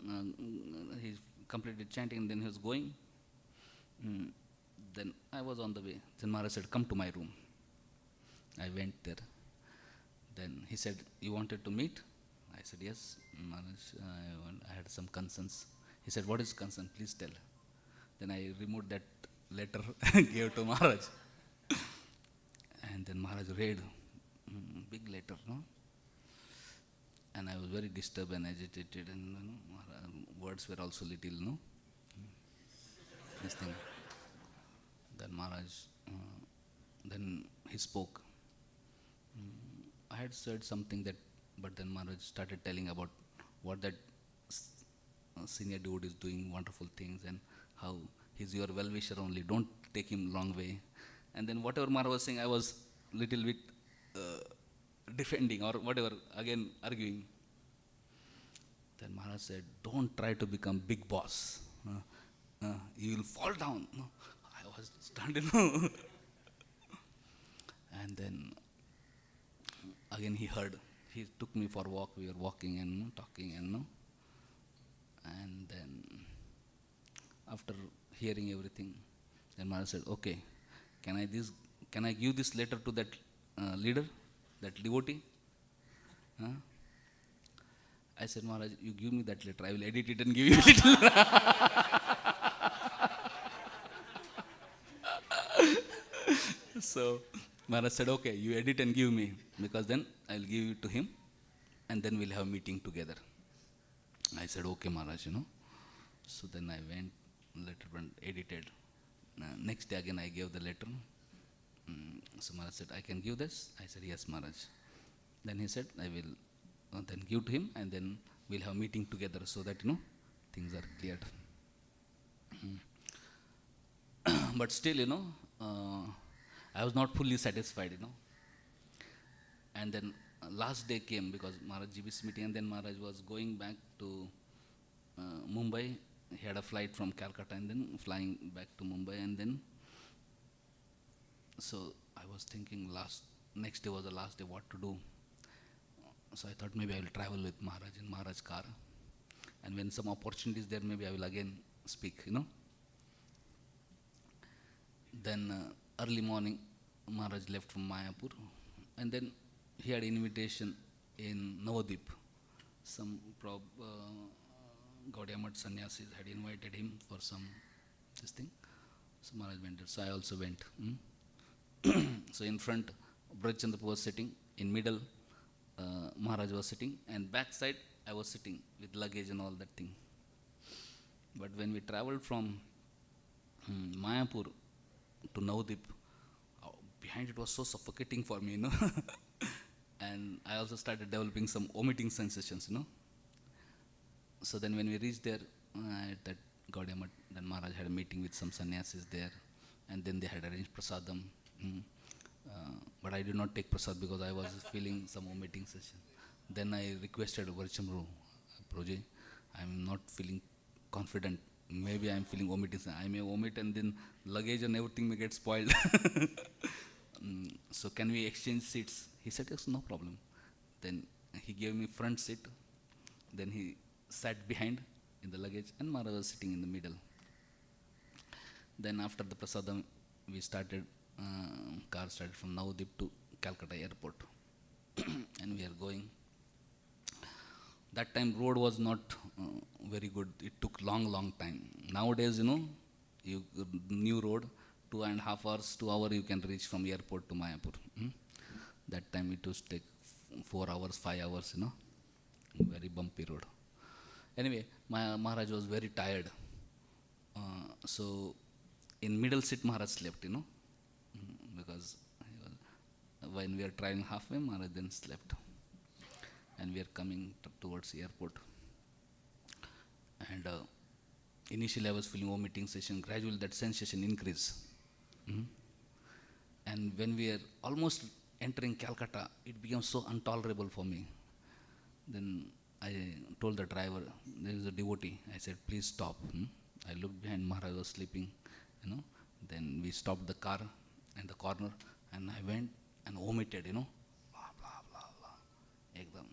he completed chanting and then he was going. Then I was on the way. Then Maharaj said, come to my room. I went there. Then he said, you wanted to meet? I said, yes, Maharaj, I had some concerns. He said, what is concern? Please tell. Then I removed that letter and gave to Maharaj. And then Maharaj read, big letter, And I was very disturbed and agitated, and words were also little, this thing. Then Maharaj, then he spoke. I had said something but then Maharaj started telling about what that senior dude is doing, wonderful things, and how he's your well-wisher only, don't take him wrong way. And then whatever Maharaj was saying, I was little bit defending or whatever, again arguing. Then Maharaj said, don't try to become big boss. You will fall down. I was standing. And then again he heard. He took me for a walk. We were walking and talking and then after hearing everything, then Maharaj said, okay, can I give this letter to that leader, that devotee? I said, Maharaj, you give me that letter. I will edit it and give you it. So Maharaj said, okay, you edit and give me, because then I'll give it to him and then we'll have a meeting together. I said, okay, Maharaj, So then I went, letter went edited. Next day again I gave the letter. So Maharaj said, I can give this? I said, yes, Maharaj. Then he said, I will then give to him and then we'll have a meeting together so that, things are cleared. But still, I was not fully satisfied, And then last day came because Maharaj GB's meeting, and then Maharaj was going back to Mumbai. He had a flight from Calcutta and then flying back to Mumbai, and then so I was thinking next day was the last day, what to do. So I thought maybe I will travel with Maharaj in Maharaj's car, and when some opportunity is there, maybe I will again speak, Then early morning, Maharaj left from Mayapur, and then he had invitation in Navadip. Some Gaudiya Math sannyasis had invited him for some this thing. So Maharaj went there. So I also went. So in front, Brajchandra was sitting. In middle, Maharaj was sitting, and backside I was sitting with luggage and all that thing. But when we traveled from Mayapur to Navadip, behind it was so suffocating for me, And I also started developing some vomiting sensations, So then when we reached there, at that Gaudiya Math, then Maharaj had a meeting with some sannyasis there, and then they had arranged prasadam. But I did not take prasad because I was feeling some vomiting sensation. Then I requested Varchamru, Prabhuji, I am not feeling confident. Maybe I am feeling vomiting. I may vomit and then luggage and everything may get spoiled. So can we exchange seats? He said, yes, no problem. Then he gave me front seat. Then he sat behind in the luggage and Maharaj was sitting in the middle. Then after the prasadam, we started, car started from Navadip to Calcutta airport. And we are going. That time road was not very good. It took long time. Nowadays, you new road, 2.5 hours, 2 hours you can reach from airport to Mayapur. That time it was take 4 hours, 5 hours, very bumpy road. Anyway, my Maharaj was very tired. So in middle seat Maharaj slept, because when we are traveling halfway, Maharaj then slept. And we are coming towards the airport. And initially I was feeling vomiting sensation. Gradually that sensation increased. And when we are almost entering Calcutta, it became so intolerable for me. Then I told the driver, there is a devotee. I said, please stop. I looked behind, Maharaj was sleeping. Then we stopped the car in the corner, and I went and vomited, blah, blah, blah, blah. Ekdam.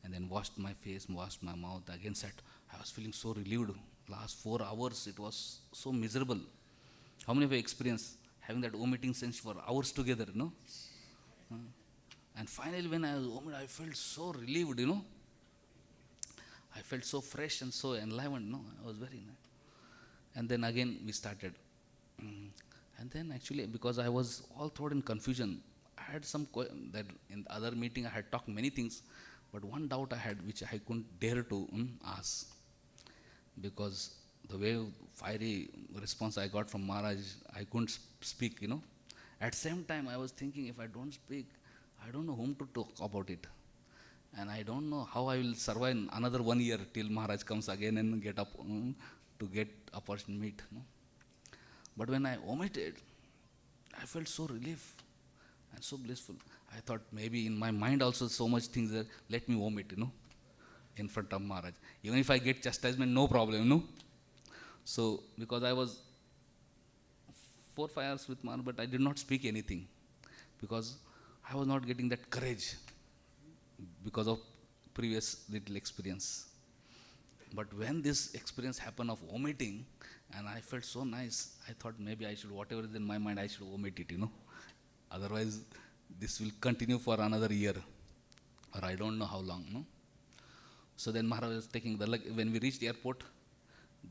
And then washed my face, washed my mouth, again sat. I was feeling so relieved. Last 4 hours, it was so miserable. How many of you experienced having that vomiting sense for hours together, And finally when I was vomiting, I felt so relieved, I felt so fresh and so enlivened, I was very nice. And then again we started. And then actually, because I was all thrown in confusion, I had that in the other meeting I had talked many things, but one doubt I had which I couldn't dare to ask, because the way fiery response I got from Maharaj, I couldn't speak, At the same time, I was thinking, if I don't speak, I don't know whom to talk about it. And I don't know how I will survive another 1 year till Maharaj comes again and get up to get opportunity to meet. But when I vomited, I felt so relief and so blissful. I thought maybe in my mind also so much things that let me vomit, in front of Maharaj. Even if I get chastisement, no problem, So, because I was 4-5 hours with Maharaj, but I did not speak anything, because I was not getting that courage because of previous little experience. But when this experience happened of vomiting, and I felt so nice, I thought maybe I should, whatever is in my mind, I should vomit it, Otherwise, this will continue for another year, or I don't know how long, So then Maharaj was taking when we reached the airport,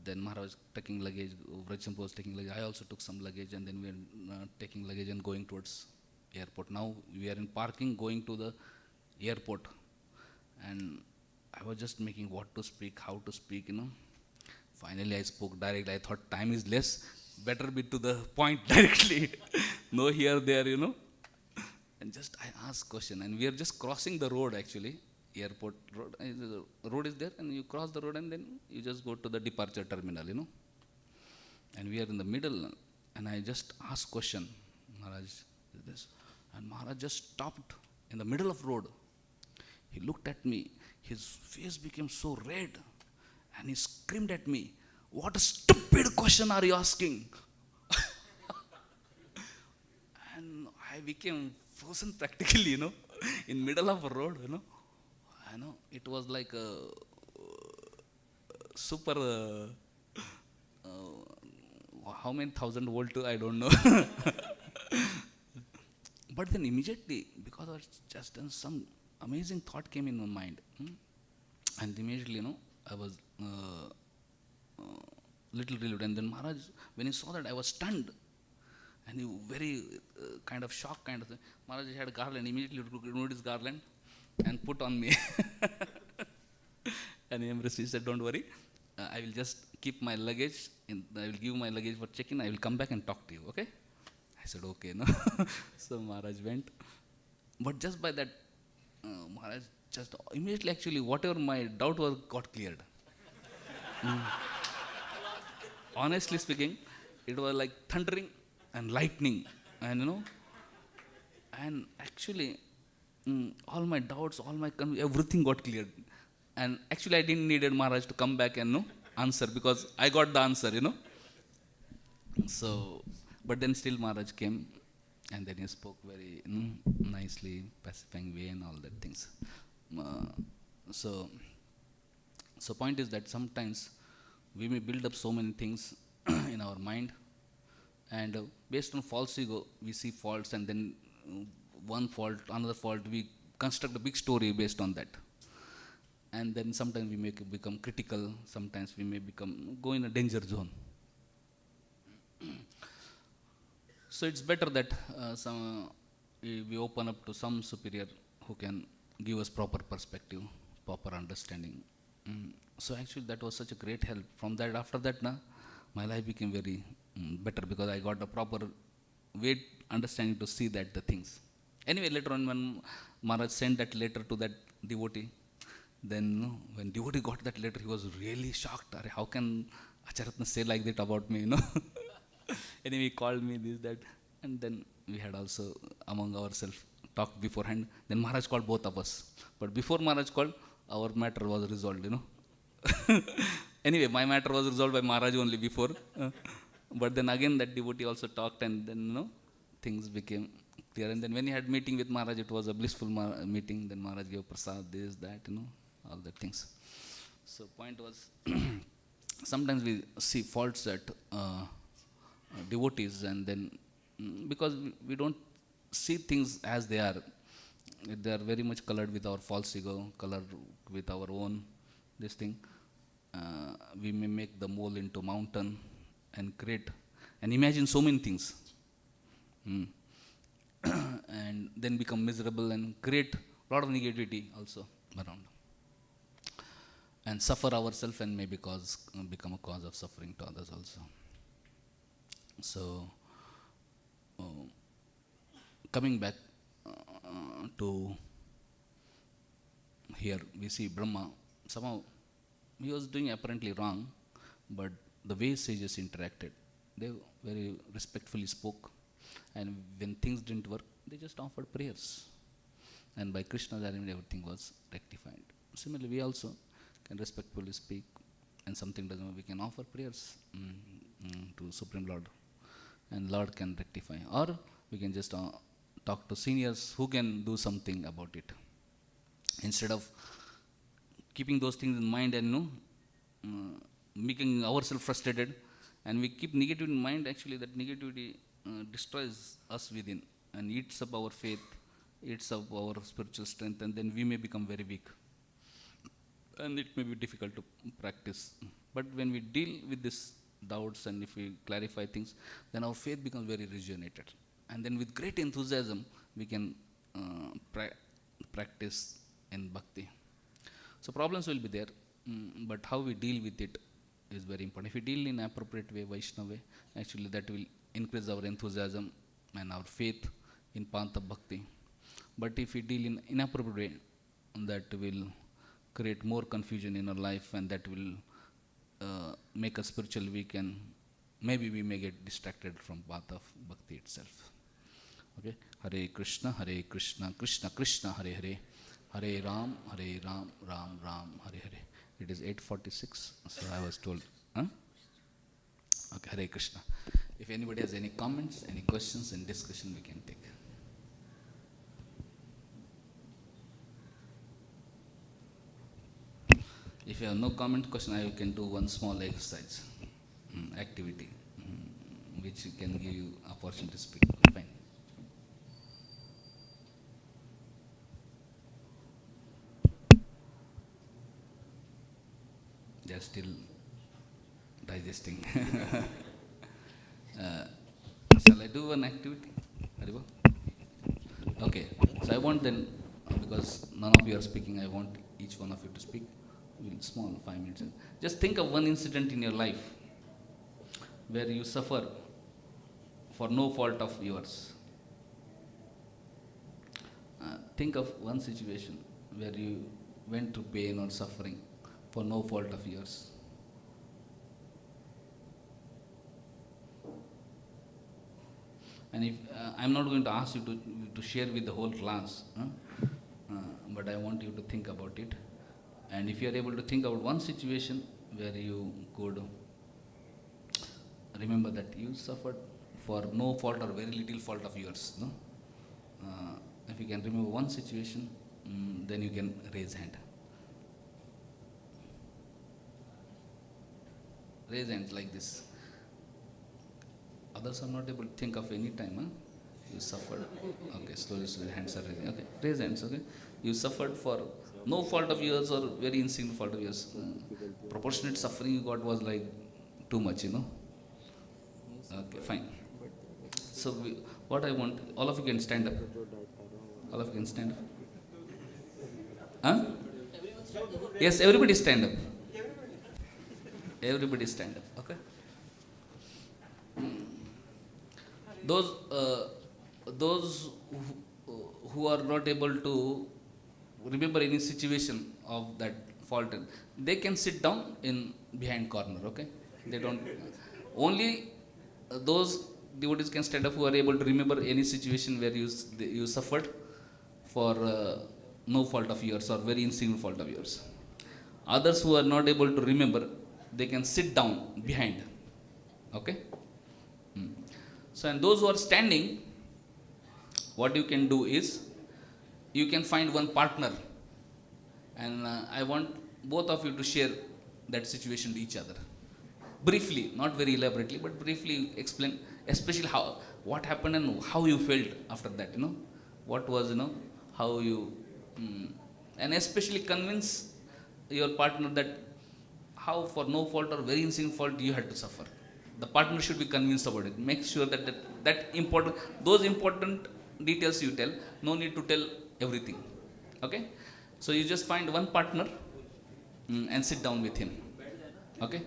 Then Maharaj was taking luggage, Vrajchampu was taking luggage, I also took some luggage, and then we were taking luggage and going towards airport. Now we are in parking going to the airport, and I was just making what to speak, how to speak, Finally I spoke directly. I thought time is less, better be to the point directly. No here, there, And just I asked question, and we are just crossing the road actually. Airport road, the road is there, and you cross the road, and then you just go to the departure terminal, And we are in the middle, and I just asked question, Maharaj, is this? And Maharaj just stopped in the middle of road. He looked at me, his face became so red, and he screamed at me, "What a stupid question are you asking?" And I became frozen practically, in middle of a road, I know it was like a super, how many 1,000 volt, I don't know. But then immediately, because I just done, some amazing thought came in my mind. And immediately, I was little relieved. And then Maharaj, when he saw that, I was stunned. And he very kind of shocked kind of thing. Maharaj had a garland, immediately removed his garland and put on me. And he said, "Don't worry, I will just keep my luggage, I will give my luggage for check-in, I will come back and talk to you, okay?" I said, "Okay." So Maharaj went. But just by that, Maharaj just immediately, actually, whatever my doubt was, got cleared. Honestly speaking, it was like thundering and lightning, and and actually, all my doubts, everything got cleared. And actually, I didn't needed Maharaj to come back and answer, because I got the answer, So, but then still Maharaj came, and then he spoke very nicely, pacifying way, and all that things. So point is that sometimes we may build up so many things in our mind, and based on false ego, we see faults, and then one fault, another fault, we construct a big story based on that. And then sometimes we may become critical, sometimes we may go in a danger zone. So it's better that we open up to some superior who can give us proper perspective, proper understanding. So actually that was such a great help. From that, after that, my life became very better, because I got a proper way understanding to see that the things. Anyway, later on, when Maharaj sent that letter to that devotee, then when devotee got that letter, he was really shocked. How can Acharya Ratna say like that about me, Anyway, he called me this, that, and then we had also among ourselves talked beforehand. Then Maharaj called both of us. But before Maharaj called, our matter was resolved, Anyway, my matter was resolved by Maharaj only before. But then again that devotee also talked, and then things became clear. And then when he had meeting with Maharaj, it was a blissful meeting. Then Maharaj gave prasad, this, that, all the things. So point was, sometimes we see faults at devotees, and then because we don't see things as they are very much colored with our false ego, colored with our own this thing. We may make the mole into mountain and create and imagine so many things, and then become miserable and create a lot of negativity also around, and suffer ourselves, and may become a cause of suffering to others also. So coming back to here, we see Brahma, somehow he was doing apparently wrong, but the way sages interacted, they very respectfully spoke, and when things didn't work, they just offered prayers, and by Krishna's arrangement, everything was rectified. Similarly, we also can respectfully speak, and something doesn't work, we can offer prayers to Supreme Lord, and Lord can rectify, or we can just talk to seniors who can do something about it, instead of keeping those things in mind and making ourselves frustrated, and we keep negativity in mind. Actually, that negativity destroys us within and eats up our faith, eats up our spiritual strength, and then we may become very weak, and it may be difficult to practice. But when we deal with these doubts and if we clarify things, then our faith becomes very rejuvenated. And then with great enthusiasm, we can practice in bhakti. So problems will be there, but how we deal with it is very important. If we deal in appropriate way, Vaishnava way, actually that will increase our enthusiasm and our faith in path of bhakti. But if we deal in inappropriate way, that will create more confusion in our life, and that will make us spiritually weak, and maybe we may get distracted from path of bhakti itself. Okay, Hare Krishna, Krishna Krishna, Hare Hare, Hare Ram, Ram Ram, Hare Hare. It is 8:46, so I was told. Okay, Hare Krishna. If anybody has any comments, any questions, and discussion, we can take. If you have no comment, question, I can do one small exercise, activity, which can give you opportunity to speak. Fine. They are still digesting. Shall I do one activity? Haribo? Okay. So I want then, because none of you are speaking, I want each one of you to speak. Small, 5 minutes. Just think of one incident in your life where you suffer for no fault of yours. Think of one situation where you went through pain or suffering for no fault of yours. And if I'm not going to ask you to share with the whole class, but I want you to think about it. And if you are able to think about one situation where you could remember that you suffered for no fault or very little fault of yours, no? If you can remember one situation, then you can raise hand. Raise hands like this. Others are not able to think of any time. You suffered. Okay, slowly, hands are raising. Okay, raise hands. Okay, you suffered for no fault of yours or very insignificant fault of yours. Proportionate suffering you got was like too much, Okay, fine. So what I want, all of you can stand up. All of you can stand up. Huh? Yes, everybody stand up. Everybody stand up. Okay. Those who are not able to remember any situation of that fault, they can sit down in behind corner. Okay, they don't. Only those devotees can stand up who are able to remember any situation where you suffered for no fault of yours or very insignificant fault of yours. Others who are not able to remember, they can sit down behind. Okay. So, and those who are standing, what you can do is, you can find one partner, and I want both of you to share that situation to each other. Briefly, not very elaborately, but briefly explain, especially what happened and how you felt after that, what was, how you, and especially convince your partner that how for no fault or very insignificant fault you had to suffer. The partner should be convinced about it. Make sure that important, those important details you tell, no need to tell everything. Okay? So you just find one partner and sit down with him. Okay?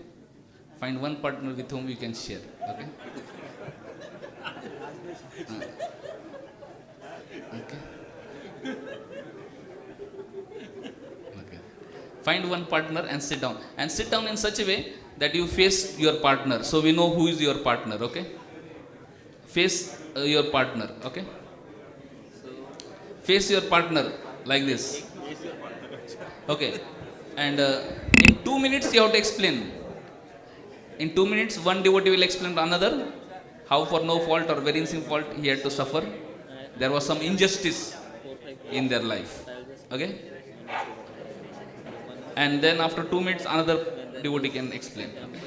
Find one partner with whom you can share. Okay? Okay? Okay. Find one partner and sit down. And sit down in such a way that you face your partner. So we know who is your partner. Okay? Face your partner. Okay? Face your partner like this. Okay. And in 2 minutes you have to explain. In 2 minutes, one devotee will explain to another how for no fault or very insignificant fault he had to suffer. There was some injustice in their life. Okay? And then after 2 minutes, another devotee can explain. Okay?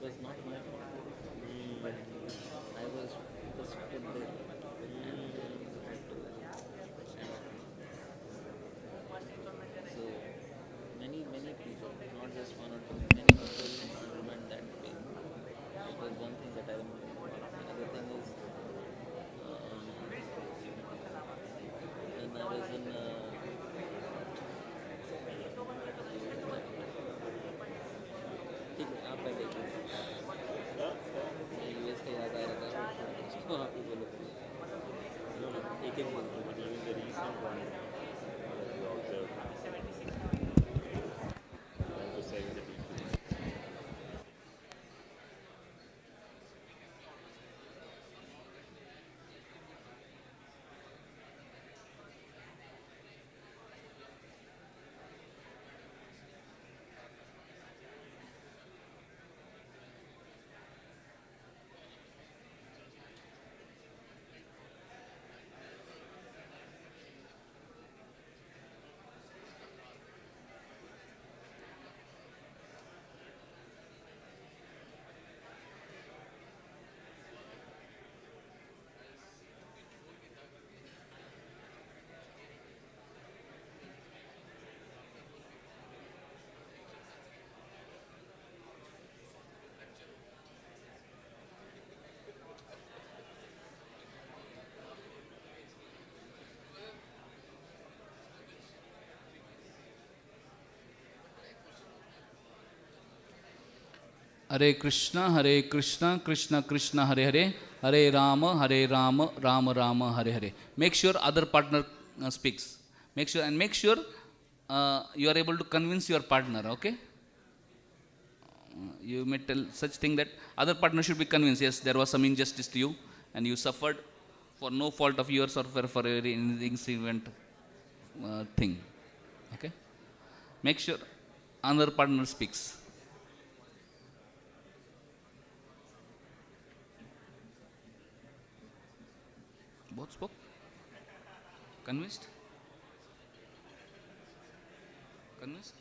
was not my fault. But I was just put there and had to. So many people, not just one or two, many people underwent that pain. It was one thing that I remember. The other thing is when I was in ठीक है आप पहले US का याद आ रहा था उसको आप ही बोलो एक एक बोलते हैं Even the recent one that you observed, I was saying that Hare Krishna, Krishna Krishna, Hare Hare, Hare Rama, Rama Rama, Hare Hare. Make sure other partner speaks. Make sure you are able to convince your partner. Okay. You may tell such thing that other partner should be convinced. Yes, there was some injustice to you, and you suffered for no fault of yours or for a very insignificant thing. Okay. Make sure another partner speaks. Both spoke? Convinced? Convinced?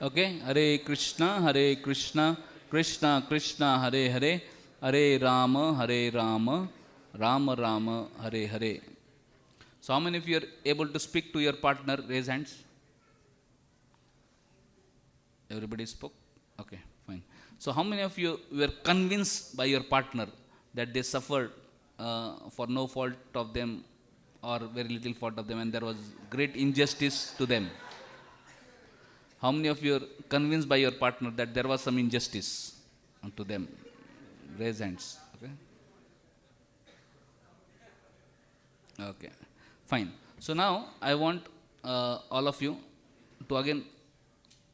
Okay, Hare Krishna, Krishna Krishna, Hare Hare, Hare Rama, Rama Rama, Hare Hare. So, how many of you are able to speak to your partner? Raise hands. Everybody spoke? Okay, fine. So, how many of you were convinced by your partner that they suffered for no fault of them or very little fault of them, and there was great injustice to them? How many of you are convinced by your partner that there was some injustice to them? Raise hands. Okay. Okay. Fine. So now I want all of you to again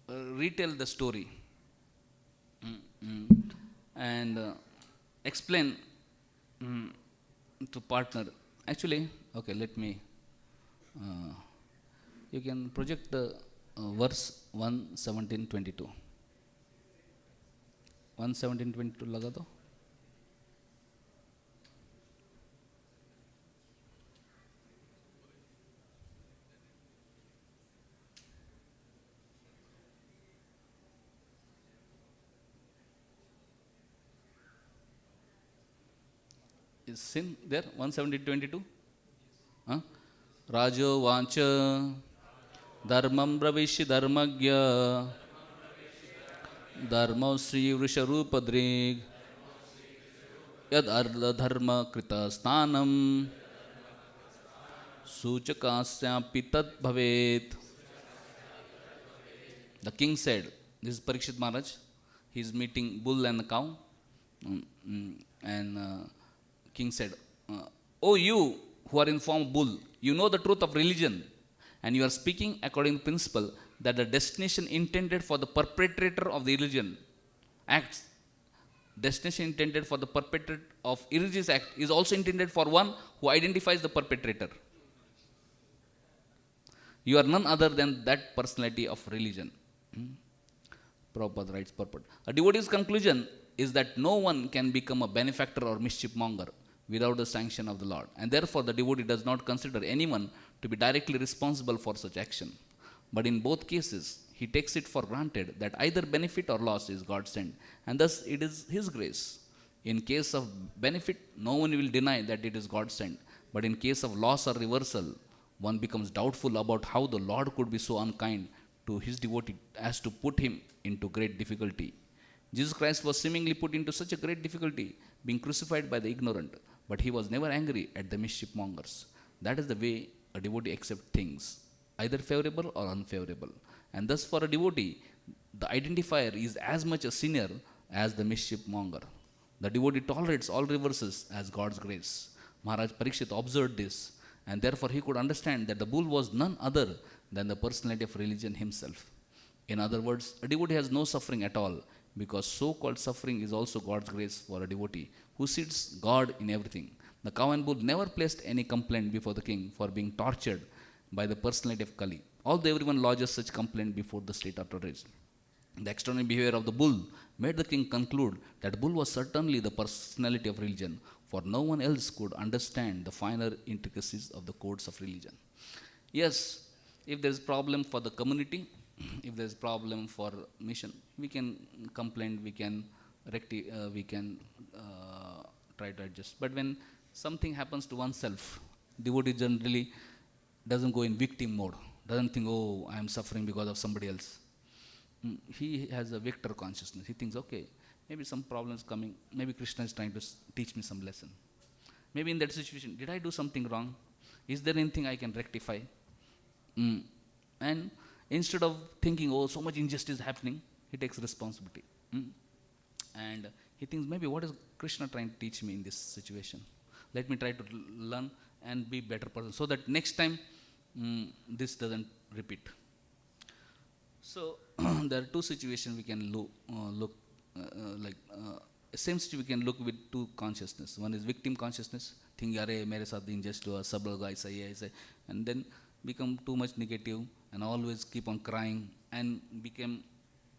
retell the story and explain to partner. Actually, okay. Let me. You can project the verse 1:17-22. 1:17-22 लगा दो. is sin there? 170:22? Huh? Rajo Vancha Dharmam Bravishi Dharmagya Dharma Sri Vrisharupadrig Yad Arda Dharma Krita Stanam Suchakasya Pitat Bhavet. The king said, this is Parikshit Maharaj, he is meeting bull and cow. And king said, "O you who are in form of bull, you know the truth of religion, and you are speaking according to principle that the destination intended for the perpetrator of the religion acts, destination intended for the perpetrator of irreligious act is also intended for one who identifies the perpetrator. You are none other than that personality of religion." Prabhupada writes purport. A devotee's conclusion is that no one can become a benefactor or mischief monger without the sanction of the Lord, and therefore the devotee does not consider anyone to be directly responsible for such action. But in both cases, he takes it for granted that either benefit or loss is God sent, and thus it is his grace. In case of benefit, no one will deny that it is God sent, but in case of loss or reversal, one becomes doubtful about how the Lord could be so unkind to his devotee as to put him into great difficulty. Jesus Christ was seemingly put into such a great difficulty, being crucified by the ignorant, but he was never angry at the mischief mongers. That is the way a devotee accepts things, either favorable or unfavorable. And thus for a devotee, the identifier is as much a sinner as the mischief monger. The devotee tolerates all reverses as God's grace. Maharaj Parikshit observed this, and therefore he could understand that the bull was none other than the personality of religion himself. In other words, a devotee has no suffering at all, because so-called suffering is also God's grace for a devotee who sees God in everything. The cow and bull never placed any complaint before the king for being tortured by the personality of Kali, although everyone lodges such complaint before the state authorities. The extraordinary behavior of the bull made the king conclude that bull was certainly the personality of religion, for no one else could understand the finer intricacies of the codes of religion. Yes, if there is problem for the community, if there is problem for mission, we can complain, we can try to adjust. But when something happens to oneself, devotee generally doesn't go in victim mode, doesn't think, oh, I am suffering because of somebody else. He has a victor consciousness. He thinks, okay, maybe some problem is coming, maybe Krishna is trying to teach me some lesson. Maybe in that situation, did I do something wrong? Is there anything I can rectify? And instead of thinking, oh, so much injustice happening, he takes responsibility. And he thinks, maybe what is Krishna trying to teach me in this situation? Let me try to learn and be better person, so that next time this doesn't repeat. So there are two situations we can look same situation we can look with two consciousness. One is victim consciousness, think, "Arey, mere saath injustice hua, sab log aisa hi hai, aisa," and then become too much negative and always keep on crying, and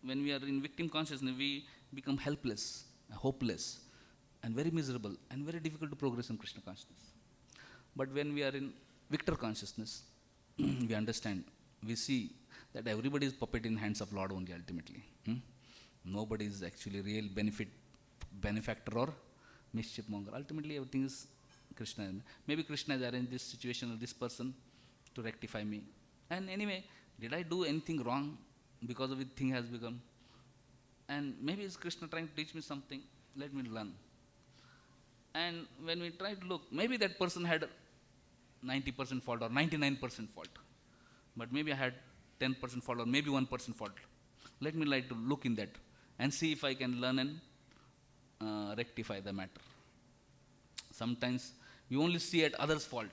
when we are in victim consciousness, we become helpless, hopeless, and very miserable, and very difficult to progress in Krishna consciousness. But when we are in victor consciousness, we understand, we see that everybody is puppet in hands of Lord only ultimately. Nobody is actually real benefactor or mischief monger. Ultimately everything is Krishna. Maybe Krishna has arranged this situation or this person to rectify me. And anyway, did I do anything wrong because of it thing has become? And maybe is Krishna trying to teach me something? Let me learn. And when we try to look, maybe that person had 90% fault or 99% fault. But maybe I had 10% fault or maybe 1% fault. Let me like to look in that and see if I can learn and rectify the matter. Sometimes we only see at others' fault.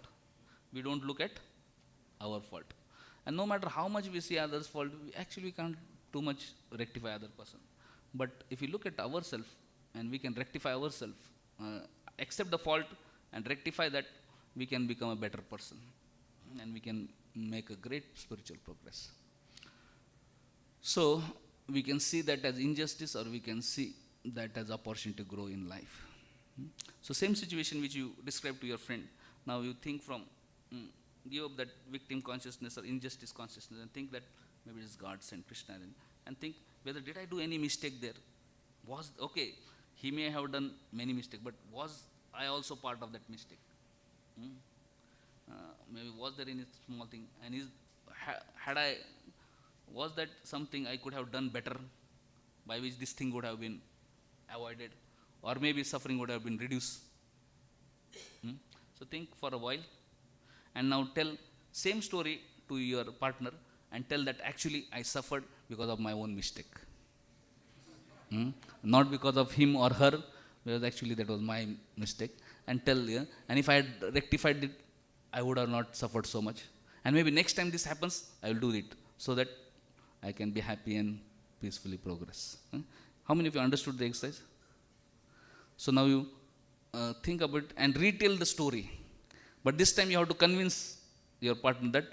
We don't look at our fault. And no matter how much we see others' fault, we can't too much rectify other person. But if we look at ourselves and we can rectify ourselves, accept the fault and rectify that, we can become a better person. And we can make a great spiritual progress. So we can see that as injustice, or we can see that as opportunity to grow in life. So same situation which you described to your friend, now you think from, give up that victim consciousness or injustice consciousness and think that maybe it is God sent Krishna, and think whether did I do any mistake there? Okay, he may have done many mistakes, but was I also part of that mistake. Hmm? Maybe was there any small thing, and had I, was that something I could have done better, by which this thing would have been avoided, or maybe suffering would have been reduced. Hmm? So think for a while, and now tell same story to your partner, and tell that actually I suffered because of my own mistake. Hmm? Not because of him or her, because actually that was my mistake. And tell, yeah, and if I had rectified it, I would have not suffered so much. And maybe next time this happens, I will do it so that I can be happy and peacefully progress. How many of you understood the exercise? So now you think about it and retell the story. But this time you have to convince your partner that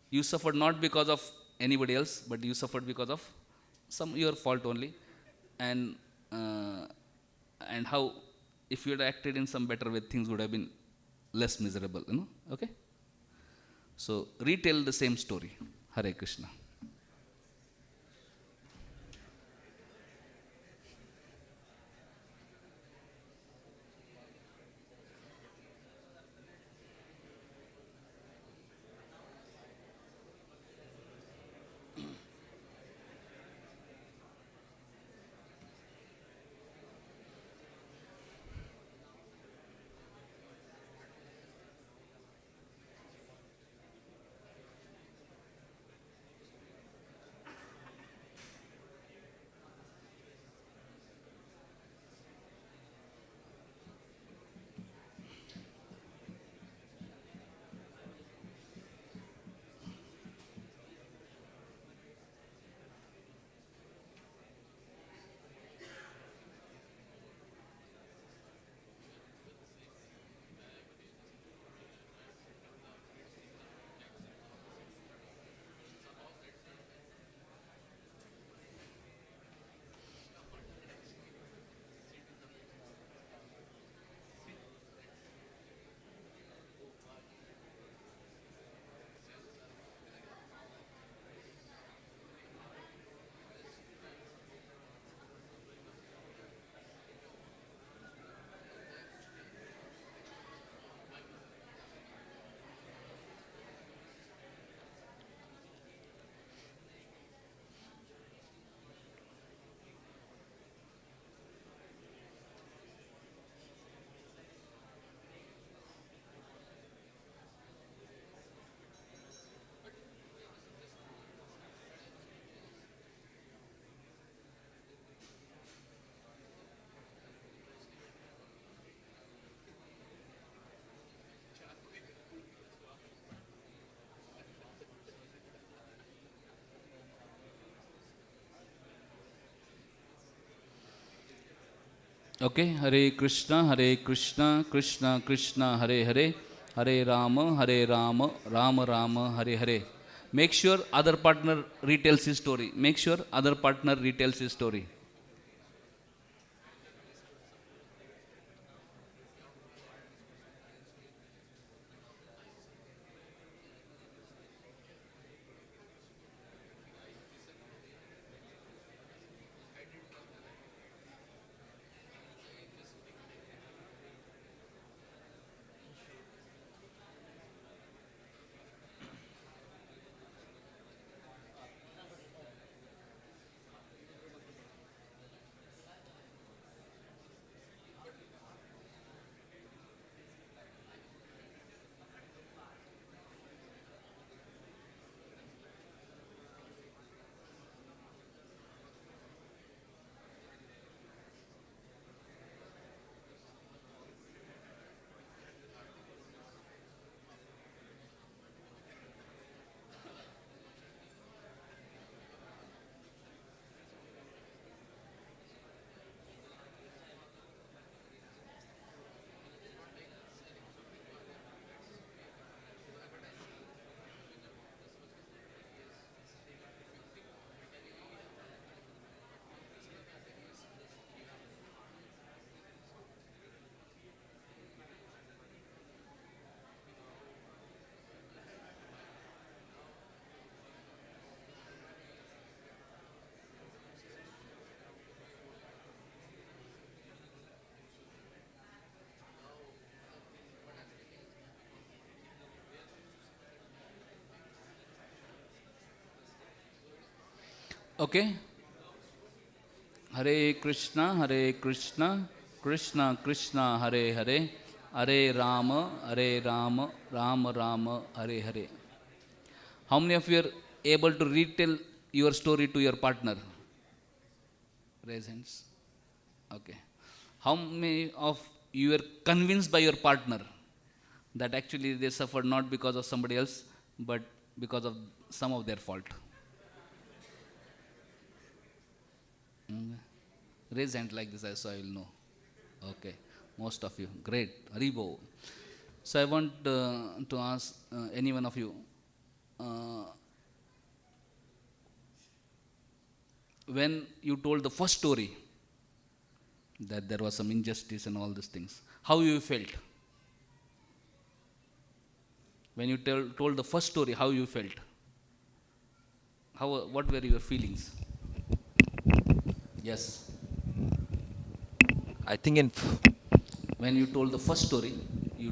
you suffered not because of anybody else, but you suffered because of some your fault only. And uh, and how, if you had acted in some better way, things would have been less miserable. Okay. So retell the same story. Hare Krishna. Okay, Hare Krishna, Krishna Krishna, Hare Hare, Hare Rama, Rama Rama, Hare Hare. Make sure other partner retells his story. Make sure other partner retells his story. Okay? Hare Krishna, Krishna Krishna, Hare Hare, Hare Rama, Rama Rama, Hare Hare. How many of you are able to retell your story to your partner? Raise hands. Okay. How many of you are convinced by your partner that actually they suffered not because of somebody else, but because of some of their fault? Raise hand like this so I will know. Okay. Most of you. Great. Haribo. So I want to ask any one of you, when you told the first story that there was some injustice and all these things, how you felt? When you told the first story, how you felt? What were your feelings? Yes. I think When you told the first story, you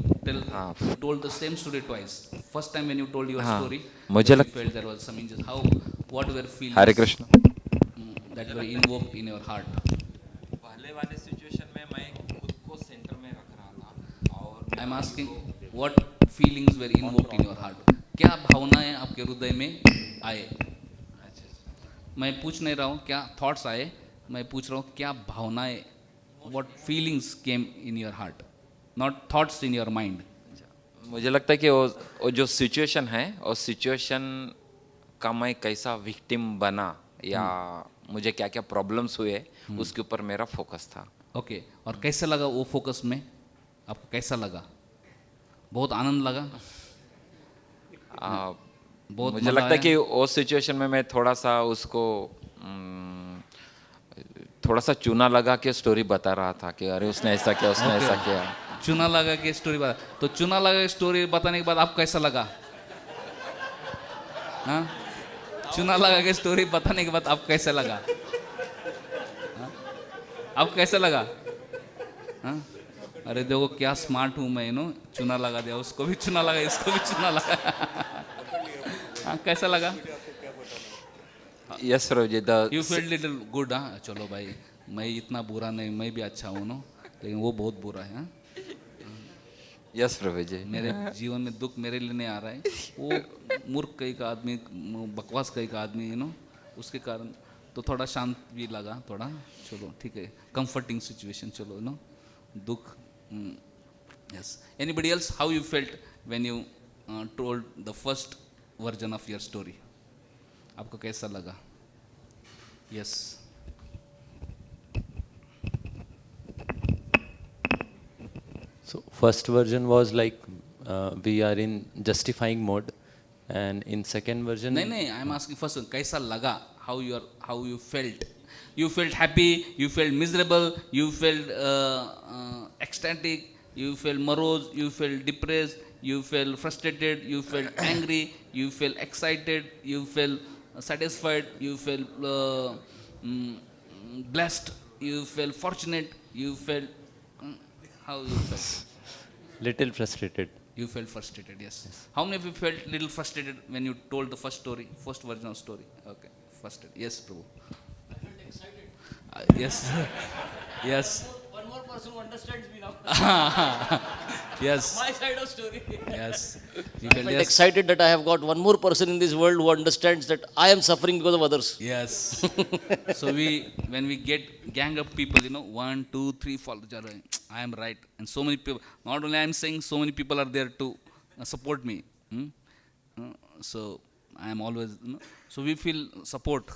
told the same story twice. First time when you told your story, मुझे you felt there was some injustice. What were feelings Hare Krishna that were invoked in your heart? पहले वाले situation में मैं खुद को centre में रख रहा था और I'm asking, what feelings were invoked in your heart? क्या भावनाएं आपके हृदय में आए? मैं पूछ नहीं रहा हूँ क्या थॉट्स आए, मैं पूछ रहा हूँ क्या भावनाएं, what feelings came in your heart, not thoughts in your mind. मुझे लगता है कि वो जो सिचुएशन है और सिचुएशन का मैं कैसा विक्टिम बना या मुझे क्या क्या प्रॉब्लम्स हुए उसके ऊपर मेरा फोकस था. ओके. और कैसे लगा वो फोकस में आपको? कैसा लगा? बहुत आनंद लगा? बहुत मुझे लगता है कि वो सिचुएशन में मैं थोड़ा सा उसको थोड़ा सा चूना लगा के स्टोरी बता रहा था कि अरे उसने ऐसा किया, उसने ऐसा किया. चूना लगा के स्टोरी बता, तो चूना लगा के स्टोरी बताने के बाद आपको कैसा लगा? हाँ, चूना लगा के स्टोरी बताने के बाद आपको कैसा लगा? आपको कैसा लगा? हाँ, अरे देखो क्या स्मार्ट हूँ मैं, चूना लगा दिया, उसको भी चूना लगा, इसको भी चूना लगा. हाँ, कैसा लगा? Yes Prabhu ji. You feel little good. हाँ, चलो भाई मैं इतना बुरा नहीं, मैं भी अच्छा हूँ लेकिन वो बहुत बुरा है. यस प्रभु जी. मेरे जीवन में दुख मेरे लिए नहीं आ रहा है, वो मूर्ख कहीं का आदमी, बकवास कहीं का आदमी उसके कारण तो थोड़ा शांत भी लगा थोड़ा. चलो ठीक है, कंफर्टिंग सिचुएशन. चलो दुख. Yes. Anybody else, how you felt when you told the first version of your story? आपको कैसा लगा? Yes. So first version was like we are in justifying mode, and in second version. नहीं, I am asking first one, कैसा लगा? How you felt? You felt happy, you felt miserable, you felt ecstatic, you felt morose, you felt depressed, you felt frustrated, you felt angry, you felt excited, you felt satisfied, you felt blessed, you felt fortunate, you felt how you felt? Little frustrated. You felt frustrated, yes. How many of you felt little frustrated when you told the first story, first version of story? Okay, frustrated. Yes, Prabhu. I felt excited. Yes. Yes. One more person who understands me now. Yes. My side of story. Yes. You I felt felt yes. excited that I have got one more person in this world who understands that I am suffering because of others. Yes. So when we get gang of people, 1, 2, 3, follow each other. I am right, and so many people. Not only I am saying, so many people are there to support me. So I am always. So we feel support.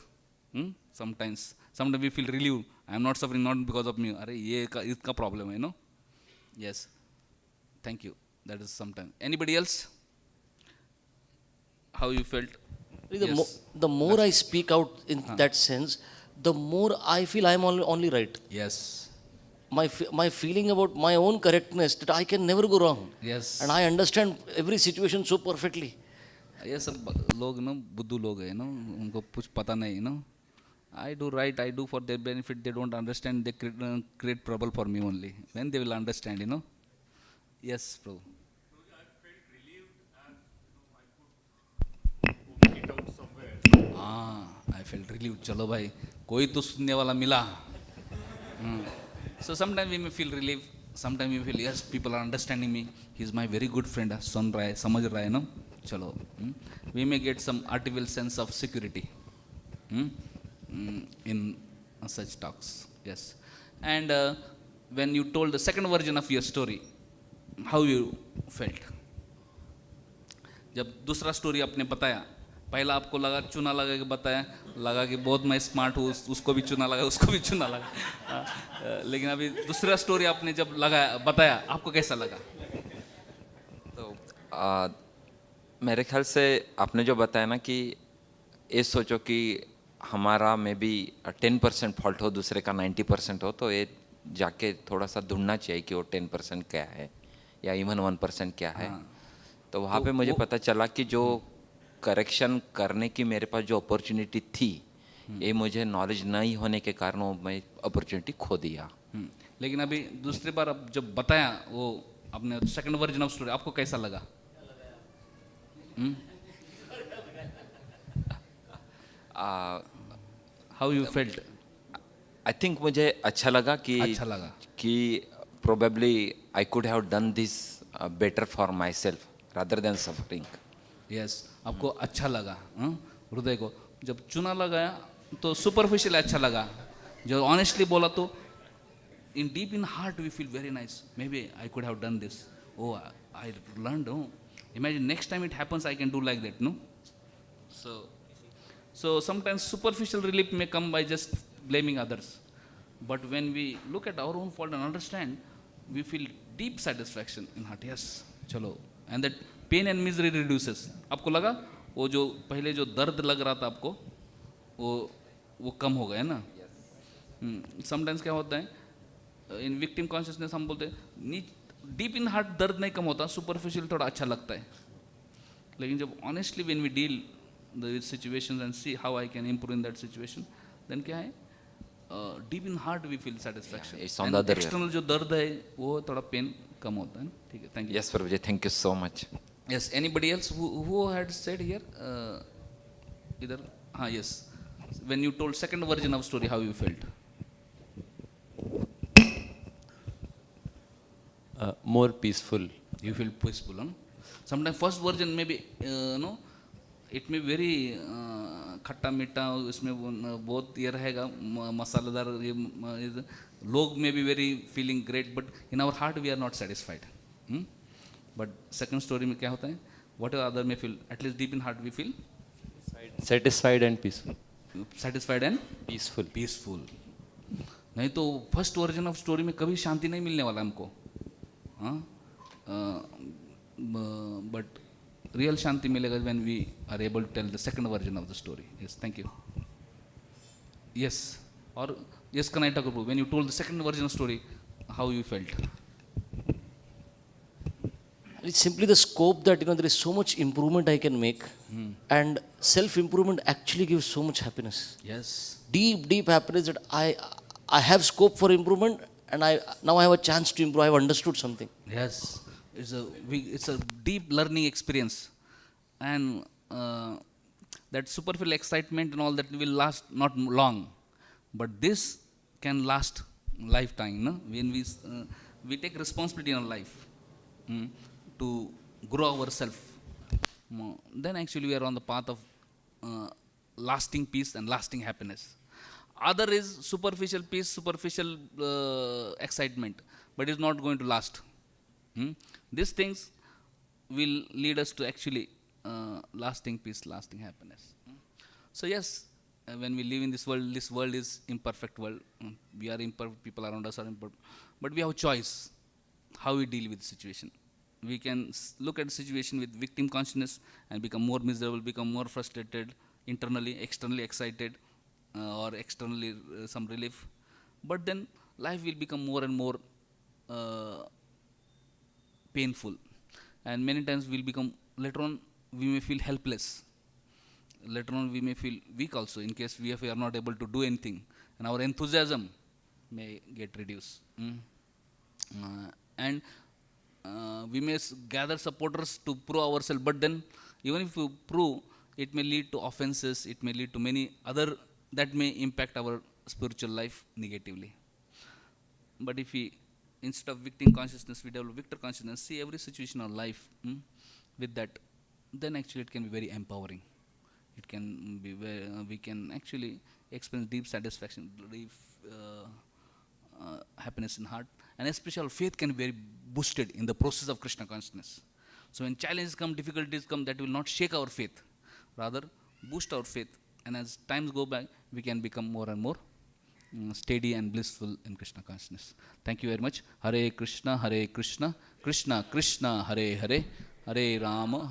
Sometimes we feel relieved. I am not suffering not because of me. अरे ये इसका problem है, Yes. Thank you. That is sometimes. Anybody else? How you felt? The more I speak out in that sense, the more I feel I am only right. Yes. My feeling about my own correctness, that I can never go wrong. Yes. And I understand every situation so perfectly. ये सब लोग बुद्धू लोग हैं, उनको कुछ पता नहीं, I do right, I do for their benefit. They don't understand. They create trouble for me only. When they will understand, Yes, Prabhu. I felt relieved and I could put it out somewhere. I felt relieved. चलो भाई, कोई तो सुनने वाला मिला. So sometimes we may feel relief. Sometimes we feel yes, people are understanding me. He's my very good friend. सुन रहा है, समझ रहा है ना. चलो. We may get some artificial sense of security. In such talks. Yes. And when you told the second version of your story, how you felt? जब दूसरा story आपने बताया, पहला आपको लगा चुना लगा के बताया, लगा कि बहुत मैं स्मार्ट हूँ, उसको भी चुना लगा, उसको भी चुना लगा. लेकिन अभी दूसरा स्टोरी आपने जब लगाया बताया, आपको कैसा लगा? तो मेरे ख्याल से आपने जो बताया ना कि ये सोचो कि हमारा में भी 10% फॉल्ट हो, दूसरे का 90% हो, तो ये जाके थोड़ा सा ढूंढना चाहिए कि वो 10% क्या है या इवन 1% क्या है. तो वहाँ पे मुझे पता चला कि जो करेक्शन करने की मेरे पास जो अपॉर्चुनिटी थी, ये मुझे नॉलेज नहीं होने के कारण वो मैं अपॉर्चुनिटी खो दिया. लेकिन अभी दूसरी बार अब जब बताया वो आपने सेकंड वर्जन ऑफ स्टोरी, आपको कैसा लगा? How you felt? I think मुझे अच्छा लगा कि probably I could have done this better for my self rather than suffering. Yes, आपको अच्छा लगा हृदय को. जब चुना लगाया तो सुपरफिशियल अच्छा लगा, जो ऑनेस्टली बोला तो in deep in heart we feel very nice. Maybe I could have done this. Oh I learned. Imagine next time it happens I can do like that. No, so sometimes superficial relief may come by just blaming others, but when we look at our own fault and understand, we feel deep satisfaction in heart. Yes, chalo, and that pain and misery reduces. आपको लगा वो जो पहले जो दर्द लग रहा था आपको, वो कम हो गया ना. समटाइम्स क्या होता है इन विक्टिम कॉन्शियसनेस, हम बोलते हैं डीप इन हार्ट दर्द नहीं कम होता, सुपरफिशियल थोड़ा अच्छा लगता है. लेकिन जब honestly when we deal the situations and see how I can improve in that situation, then क्या है, deep in heart we feel satisfaction. It's on the other way. External जो दर्द है वो थोड़ा पेन कम होता है. ठीक है, thank you. Yes Prabhuji, thank you so much. Yes, anybody else who had said here? Either yes, when you told second version of story, how you felt? More peaceful. You feel peaceful, huh? Sometimes first version maybe no, it में very खट्टा मीठा, इसमें बहुत ये रहेगा मसालेदार, ये लोग में भी very feeling great, but in our heart we are not satisfied. But second story में क्या होता है, वट एवर अदर में feel, at least deep in heart we feel Satisfied and peaceful. Satisfied and peaceful. नहीं तो फर्स्ट वर्जन ऑफ स्टोरी में कभी शांति नहीं मिलने वाला हमको. But real shanti milega when we are able to tell the second version of the story. Yes, thank you. Yes, or yes, Kanai Thakur, when you told the second version of story, how you felt? It's simply the scope that there is so much improvement I can make, and self improvement actually gives so much happiness. Yes, Deep happiness that I have scope for improvement, and now I have a chance to improve. I have understood something. yes, it's a deep learning experience, and that superficial excitement and all that will last not long, but this can last lifetime. No? When we take responsibility in our life to grow ourselves, then actually we are on the path of lasting peace and lasting happiness. Other is superficial peace, superficial excitement, but it's not going to last. These things will lead us to actually lasting peace, lasting happiness. So yes, when we live in this world is imperfect world. We are imperfect, people around us are imperfect, but we have a choice how we deal with the situation. We can look at the situation with victim consciousness and become more miserable, become more frustrated, internally, externally excited, or externally some relief. But then life will become more and more painful, and many times we'll become, later on we may feel helpless, later on we may feel weak also, in case we are not able to do anything, and our enthusiasm may get reduced. And we may gather supporters to prove ourselves, but then even if we prove, it may lead to offenses, it may lead to many other that may impact our spiritual life negatively. But if we, instead of victim consciousness, we develop victor consciousness, see every situation of life with that, then actually it can be very empowering. It can be very, we can actually experience deep satisfaction, deep happiness in heart, and especially our faith can be very boosted in the process of Krishna consciousness. So when challenges come, difficulties come, that will not shake our faith, rather boost our faith. And as times go by, we can become more and more steady and blissful in Krishna consciousness. Thank you very much. Hare Krishna, Krishna Krishna, Hare Hare, Hare Rama,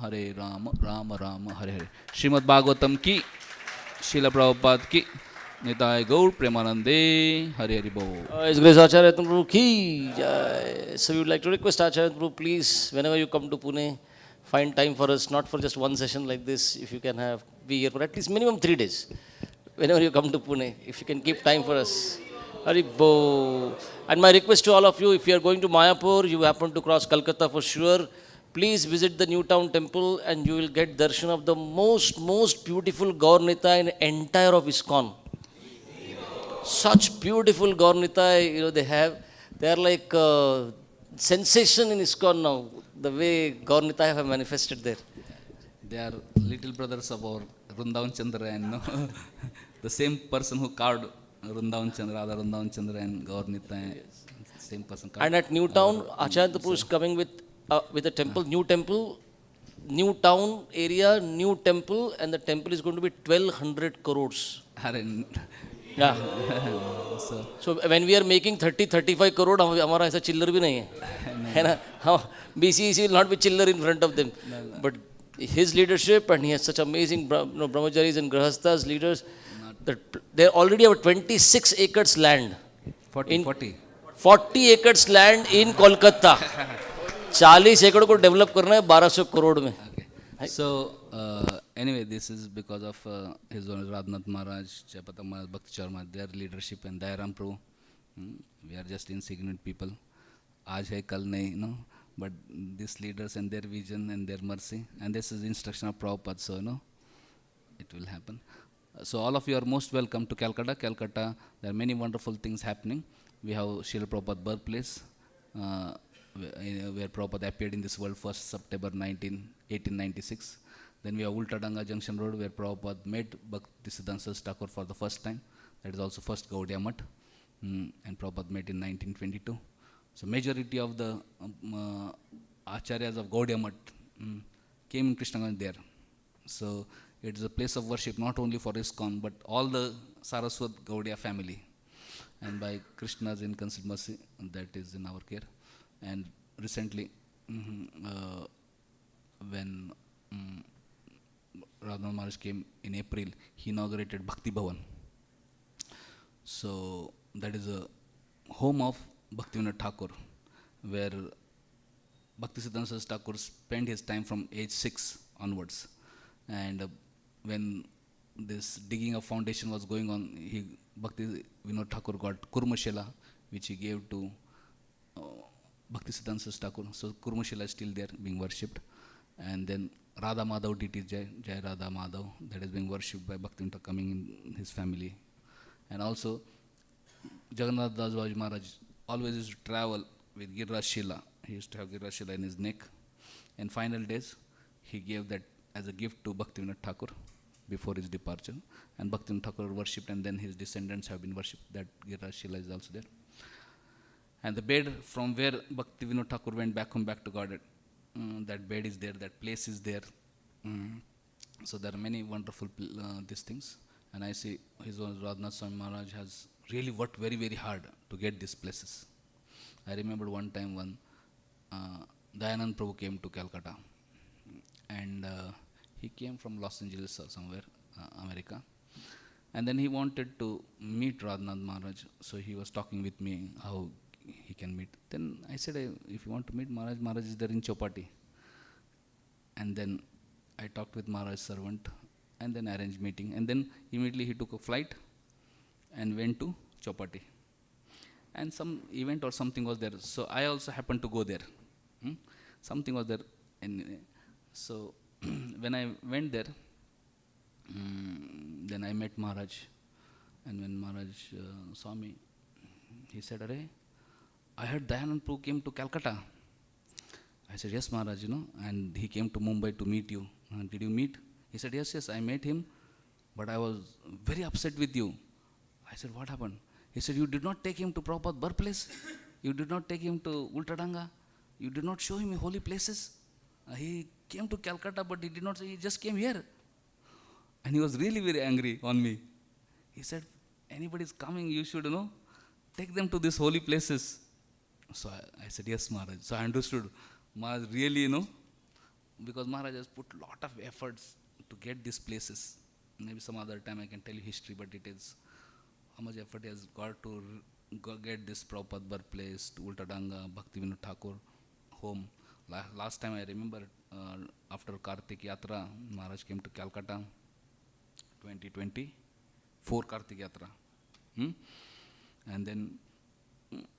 Rama Rama, Hare Hare. Srimad Bhagavatam ki, Srila Prabhupada ki, Nitai Gaur Premanande, Hare Hare Bol. His Grace Acharya Ratna Pr ki jai. So we would like to request Acharya Ratna Pr, please, whenever you come to Pune, find time for us, not for just one session like this. If you can be here for at least minimum 3 days. Whenever you come to Pune, if you can keep time for us. Haribo. And my request to all of you, if you are going to Mayapur, you happen to cross Calcutta for sure, please visit the New Town temple and you will get darshan of the most beautiful Gaur Nitai in entire of ISKCON. Such beautiful Gaur Nitai, they are like sensation in ISKCON now, the way Gaur Nitai have manifested there. They are little brothers of our Vrindavan Chandra and the same person who carved Vrindavan Chandra, Radha Vrindavan Chandra and Gaur Nitai, same person carved. And at New Town, Acharya Ratna Pr is coming with a temple, new town area, new temple, and the temple is going to be 1200 crores. Yeah. So when we are making 30-35 crore, हमारा ऐसा चिल्लर भी नहीं है ना? BCEC will not be chiller in front of them. But his leadership, and he has such amazing brahmacharis and grahasthas leaders, that they already have 26 acres land. 40 acres land in Kolkata. 40 एकड़ को develop करना है 1200 करोड़ में. So anyway, this is because of His Honorable Radhanath Maharaj, Chapata Maharaj, Bhakti Charma, their leadership, and Dayaram Prabhu. We are just insignificant people. Aaj hai, kal nahi, no. But these leaders and their vision and their mercy, and this is instruction of Prabhupada, so it will happen. So all of you are most welcome to Calcutta. Calcutta, there are many wonderful things happening. We have Srila Prabhupada birthplace, where Prabhupada appeared in this world 1st September 1896. Then we have Ultadanga Junction Road, where Prabhupada met Bhaktisiddhanta Thakur for the first time. That is also first Gaudiya Math, and Prabhupada met in 1922. So majority of the Acharyas of Gaudiya Math came in Krishnaganja there. So it is a place of worship not only for ISKCON, but all the Saraswat Gaudiya family. And by Krishna's inconceived mercy, that is in our care. And recently, when Radha Maharaj came in April, he inaugurated Bhakti Bhavan. So that is a home of Bhaktivedanta Thakur, where Bhaktisiddhanta Thakur spent his time from age 6 onwards. And when this digging of foundation was going on, Bhaktivedanta Thakur got Kurmashila, which he gave to Bhaktisiddhanta Thakur. So Kurmashila is still there being worshipped. And then Radha Madhav Diti Jai Radha Madhav, that is being worshipped by Bhaktivedanta coming in his family. And also Jagannath Das Babaji Maharaj always used to travel with Giriraj Shila. He used to have Giriraj Shila in his neck. In final days, he gave that as a gift to Bhaktivedanta Thakur before his departure. And Bhaktivedanta Thakur worshipped, and then his descendants have been worshipped. That Giriraj Shila is also there. And the bed from where Bhaktivedanta Thakur went back home, back to God, that bed is there, that place is there. So there are many wonderful these things. And I see His Honorable Radhanath Swami Maharaj has really worked very, very hard to get these places. I remember one time when Dayanand Prabhu came to Calcutta. And he came from Los Angeles or somewhere, America. And then he wanted to meet Radhanath Maharaj. So he was talking with me how he can meet. Then I said, if you want to meet Maharaj, Maharaj is there in Chowpatty. And then I talked with Maharaj's servant and then arranged meeting. And then immediately he took a flight and went to Chowpatty. And some event or something was there. So I also happened to go there. Something was there. And so when I went there, Then I met Maharaj. And when Maharaj saw me, he said, "Arey, I heard Dayanand Prabhu came to Calcutta." I said, "Yes, Maharaj, and he came to Mumbai to meet you. Did you meet?" He said, "Yes, I met him, but I was very upset with you." I said, "What happened?" He said, "You did not take him to Prabhupada's birthplace. You did not take him to Ultadanga. You did not show him holy places. He came to Calcutta, but he did not say, he just came here." And he was really very angry on me. He said, "Anybody is coming, you should, take them to these holy places." So I said, "Yes, Maharaj." So I understood. Maharaj really, because Maharaj has put lot of efforts to get these places. Maybe some other time I can tell you history, but it is how much effort he has got to get this Prabhupada birthplace, to Ultadanga, Bhaktivedanta Thakur home. Last time I remember, after Kartik Yatra, Maharaj came to Calcutta, 2024 Kartik Yatra. And then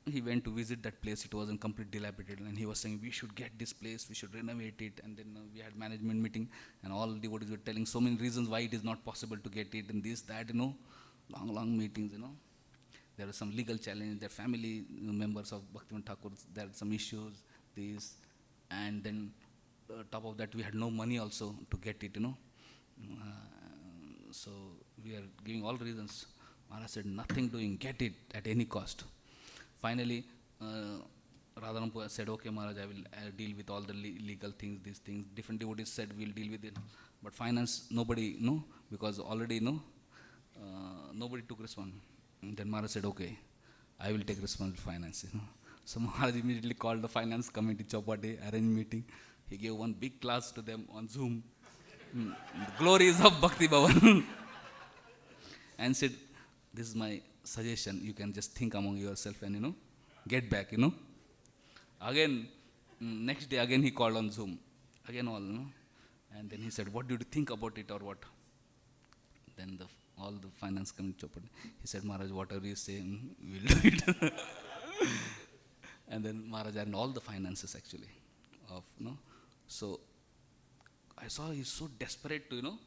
he went to visit that place. It was in complete dilapidated, and he was saying, "We should get this place, we should renovate it." And then we had management meeting, and all devotees were telling so many reasons why it is not possible to get it, and this, that, long meetings, There was some legal challenge, their family members of Bhaktivedanta Thakur, there are some issues, this, and then top of that we had no money also to get it, So we are giving all reasons. Maharaj said, "Nothing doing, get it at any cost." Finally, Radharam Pr said, "Okay, Maharaj, I will deal with all the legal things, these things." Different devotees said, "We'll deal with it." But finance, nobody, because already, nobody took responsibility. Then Maharaj said, "Okay, I will take responsibility for finance." So Maharaj immediately called the finance committee, Chowpatty, arranged meeting. He gave one big class to them on Zoom. The glories of Bhakti Bhavan. And said, "This is my suggestion. You can just think among yourself and, get back, Again, next day again he called on Zoom. Again all, And then he said, "What did you think about it or what?" Then all the finance committee, he said, "Maharaj, whatever you say, we'll do it." And then Maharaj and all the finances actually of, So I saw he's so desperate to,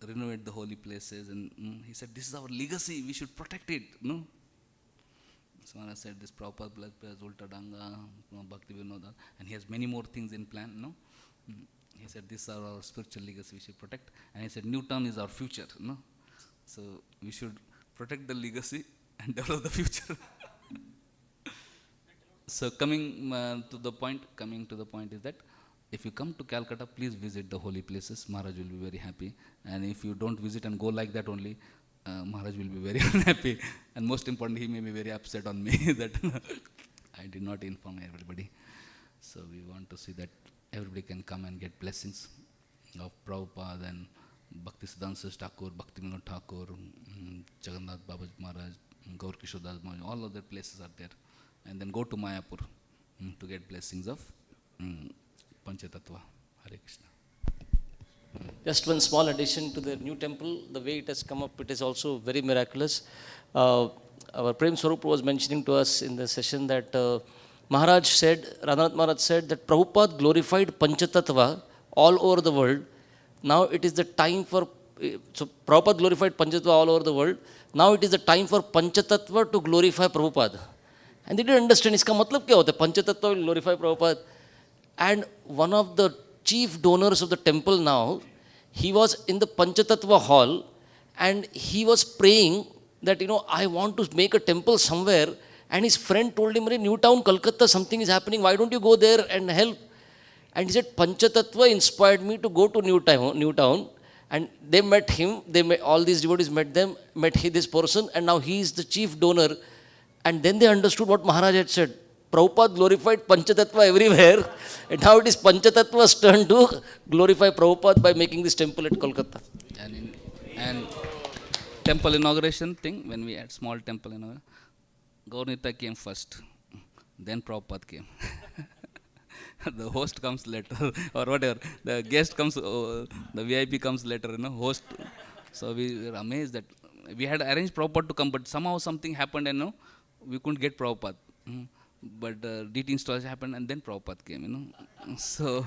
renovate the holy places, and he said, "This is our legacy, we should protect it." So Maharaj said, "This Prabhupada place, Ultadanga, Bhaktivedanta, and he has many more things in plan, He said, "These are our spiritual legacy, we should protect." And he said, "Newtown is our future, So we should protect the legacy and develop the future." So coming to the point is that if you come to Calcutta, please visit the holy places. Maharaj will be very happy. And if you don't visit and go like that only, Maharaj will be very unhappy. And most importantly, he may be very upset on me that I did not inform everybody. So we want to see that everybody can come and get blessings of Prabhupada and Bhaktisiddhanta Thakur, Bhaktivedanta Thakur, Jagannath Babaji Maharaj, Gaur Kishore Das Maharaj, all other places are there. And then go to Mayapur to get blessings of Panchatattva. Hare Krishna. Just one small addition to the new temple, the way it has come up, it is also very miraculous. Our Prem Swarup was mentioning to us in the session that Radhanath Maharaj said that Prabhupada glorified Panchatattva all over the world. Now it is the time for, so Prabhupada glorified Panchatattva all over the world. Now it is the time for Panchatattva to glorify Prabhupada. And they didn't understand, iska matlab kya hota hai? Panchatattva will glorify Prabhupada. And one of the chief donors of the temple now, he was in the Panchatattva hall and he was praying that, I want to make a temple somewhere. And his friend told him, "Newtown, Kolkata, something is happening. Why don't you go there and help?" And he said, "Panchatattva inspired me to go to Newtown. And they met him. All these devotees met this person, and now he is the chief donor." And then they understood what Maharaj had said. Prabhupada glorified Panchatattva everywhere, and now it is Panchatattva's turn to glorify Prabhupada by making this temple at Kolkata. And temple inauguration thing, when we had small temple inauguration, Gaurnita came first, then Prabhupada came. The host comes later, or whatever. The guest comes, the VIP comes later, host. So we were amazed that we had arranged Prabhupada to come, but somehow something happened and we couldn't get Prabhupada. But DT installation happened and then Prabhupada came, So